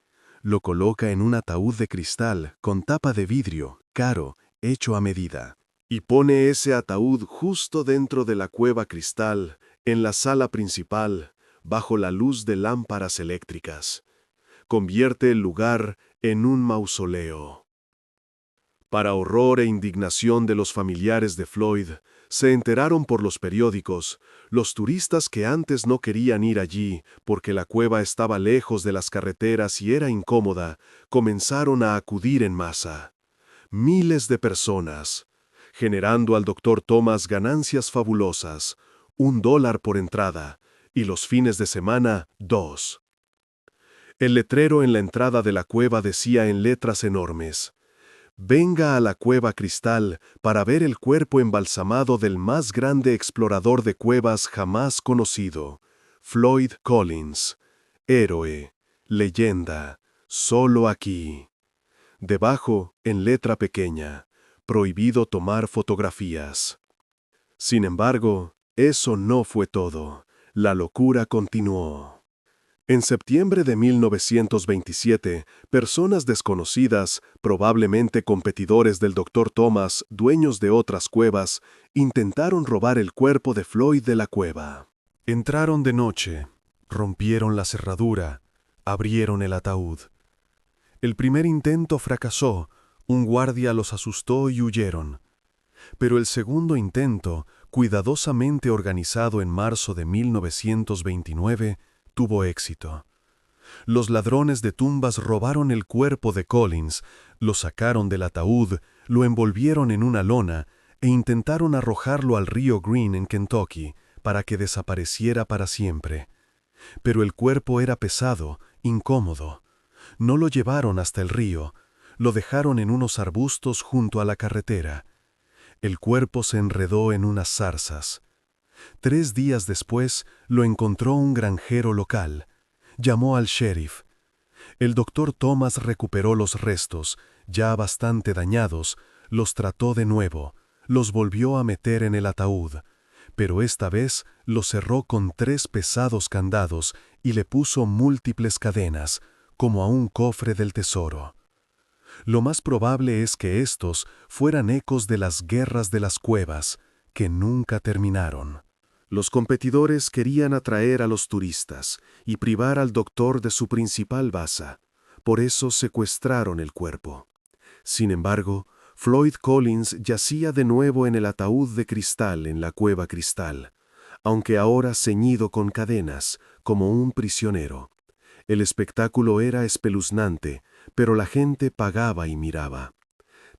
Lo coloca en un ataúd de cristal con tapa de vidrio, caro, hecho a medida. Y pone ese ataúd justo dentro de la cueva Cristal, en la sala principal, bajo la luz de lámparas eléctricas. Convierte el lugar en un mausoleo. Para horror e indignación de los familiares de Floyd, se enteraron por los periódicos, los turistas que antes no querían ir allí porque la cueva estaba lejos de las carreteras y era incómoda, comenzaron a acudir en masa. Miles de personas, generando al Dr. Thomas ganancias fabulosas, $1 por entrada, y los fines de semana, 2. El letrero en la entrada de la cueva decía en letras enormes: «Venga a la cueva Cristal para ver el cuerpo embalsamado del más grande explorador de cuevas jamás conocido, Floyd Collins, héroe, leyenda, solo aquí». Debajo, en letra pequeña: «Prohibido tomar fotografías». Sin embargo, eso no fue todo. La locura continuó. En septiembre de 1927, personas desconocidas, probablemente competidores del Dr. Thomas, dueños de otras cuevas, intentaron robar el cuerpo de Floyd de la cueva. Entraron de noche, rompieron la cerradura, abrieron el ataúd. El primer intento fracasó, un guardia los asustó y huyeron. Pero el segundo intento, cuidadosamente organizado en marzo de 1929, tuvo éxito. Los ladrones de tumbas robaron el cuerpo de Collins, lo sacaron del ataúd, lo envolvieron en una lona e intentaron arrojarlo al río Green en Kentucky para que desapareciera para siempre. Pero el cuerpo era pesado, incómodo. No lo llevaron hasta el río, lo dejaron en unos arbustos junto a la carretera. El cuerpo se enredó en unas zarzas. 3 días después lo encontró un granjero local. Llamó al sheriff. El doctor Thomas recuperó los restos, ya bastante dañados, los trató de nuevo, los volvió a meter en el ataúd, pero esta vez lo cerró con 3 pesados candados y le puso múltiples cadenas, como a un cofre del tesoro. Lo más probable es que estos fueran ecos de las guerras de las cuevas, que nunca terminaron. Los competidores querían atraer a los turistas y privar al doctor de su principal baza. Por eso secuestraron el cuerpo. Sin embargo, Floyd Collins yacía de nuevo en el ataúd de cristal en la cueva Cristal, aunque ahora ceñido con cadenas, como un prisionero. El espectáculo era espeluznante, pero la gente pagaba y miraba.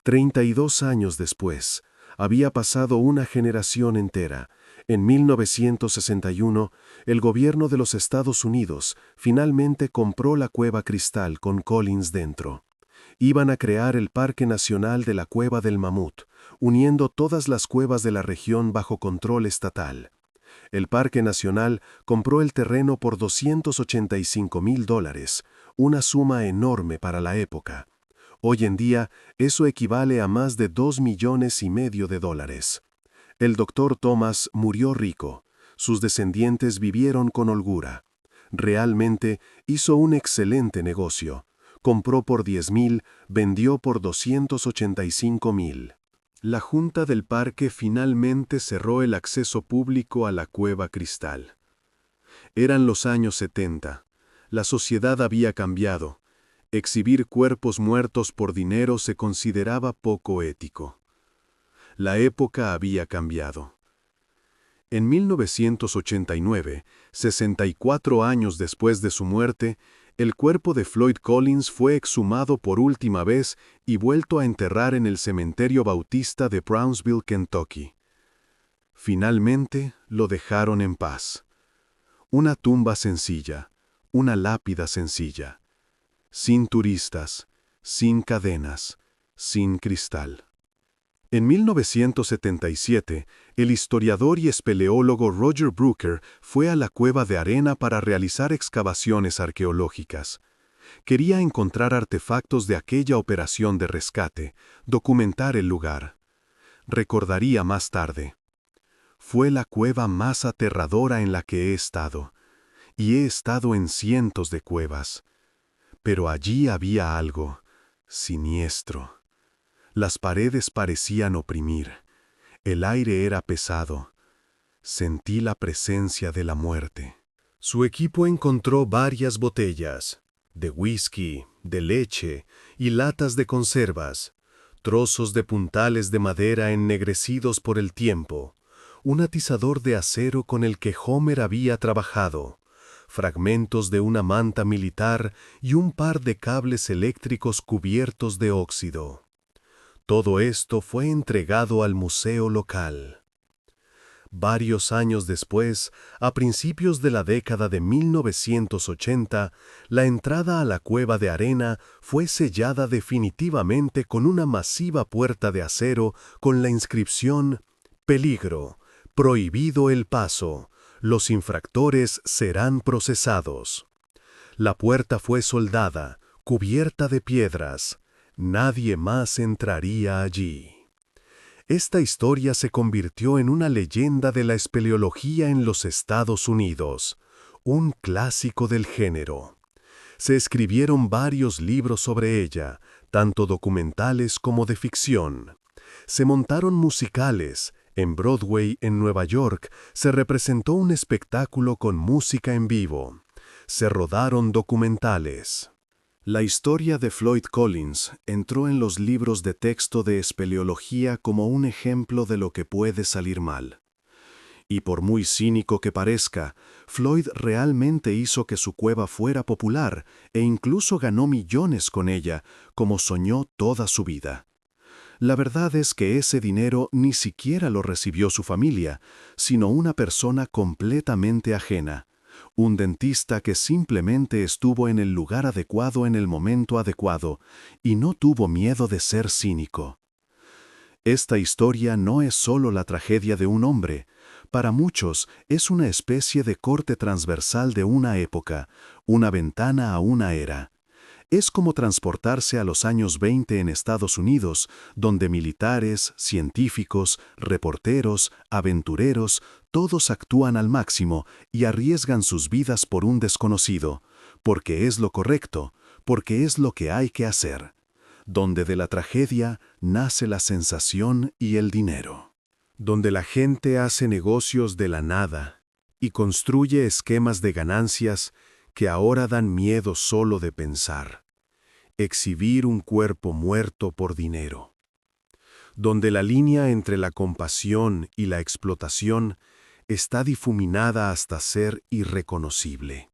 32 años después, había pasado una generación entera. En 1961, el gobierno de los Estados Unidos finalmente compró la Cueva Cristal con Collins dentro. Iban a crear el Parque Nacional de la Cueva del Mamut, uniendo todas las cuevas de la región bajo control estatal. El Parque Nacional compró el terreno por $285,000, una suma enorme para la época. Hoy en día, eso equivale a más de $2,5 millones de dólares. El doctor Thomas murió rico. Sus descendientes vivieron con holgura. Realmente hizo un excelente negocio. Compró por $10,000, vendió por $285,000. La Junta del Parque finalmente cerró el acceso público a la Cueva Cristal. Eran los años 70. La sociedad había cambiado. Exhibir cuerpos muertos por dinero se consideraba poco ético. La época había cambiado. En 1989, 64 años después de su muerte, el cuerpo de Floyd Collins fue exhumado por última vez y vuelto a enterrar en el cementerio bautista de Brownsville, Kentucky. Finalmente, lo dejaron en paz. Una tumba sencilla, una lápida sencilla. Sin turistas, sin cadenas, sin cristal. En 1977, el historiador y espeleólogo Roger Brooker fue a la cueva de arena para realizar excavaciones arqueológicas. Quería encontrar artefactos de aquella operación de rescate, documentar el lugar. Recordaría más tarde: fue la cueva más aterradora en la que he estado, y he estado en cientos de cuevas. Pero allí había algo siniestro. Las paredes parecían oprimir. El aire era pesado. Sentí la presencia de la muerte. Su equipo encontró varias botellas, de whisky, de leche y latas de conservas, trozos de puntales de madera ennegrecidos por el tiempo, un atizador de acero con el que Homer había trabajado, fragmentos de una manta militar y un par de cables eléctricos cubiertos de óxido. Todo esto fue entregado al museo local. Varios años después, a principios de la década de 1980, la entrada a la cueva de arena fue sellada definitivamente con una masiva puerta de acero con la inscripción: «Peligro, prohibido el paso, los infractores serán procesados». La puerta fue soldada, cubierta de piedras. Nadie más entraría allí. Esta historia se convirtió en una leyenda de la espeleología en los Estados Unidos, un clásico del género. Se escribieron varios libros sobre ella, tanto documentales como de ficción. Se montaron musicales. En Broadway, en Nueva York, se representó un espectáculo con música en vivo. Se rodaron documentales. La historia de Floyd Collins entró en los libros de texto de espeleología como un ejemplo de lo que puede salir mal. Y por muy cínico que parezca, Floyd realmente hizo que su cueva fuera popular e incluso ganó millones con ella, como soñó toda su vida. La verdad es que ese dinero ni siquiera lo recibió su familia, sino una persona completamente ajena, un dentista que simplemente estuvo en el lugar adecuado en el momento adecuado y no tuvo miedo de ser cínico. Esta historia no es solo la tragedia de un hombre. Para muchos es una especie de corte transversal de una época, una ventana a una era. Es como transportarse a los años 20 en Estados Unidos, donde militares, científicos, reporteros, aventureros, todos actúan al máximo y arriesgan sus vidas por un desconocido, porque es lo correcto, porque es lo que hay que hacer. Donde de la tragedia nace la sensación y el dinero. Donde la gente hace negocios de la nada y construye esquemas de ganancias que ahora dan miedo solo de pensar. Exhibir un cuerpo muerto por dinero. Donde la línea entre la compasión y la explotación está difuminada hasta ser irreconocible.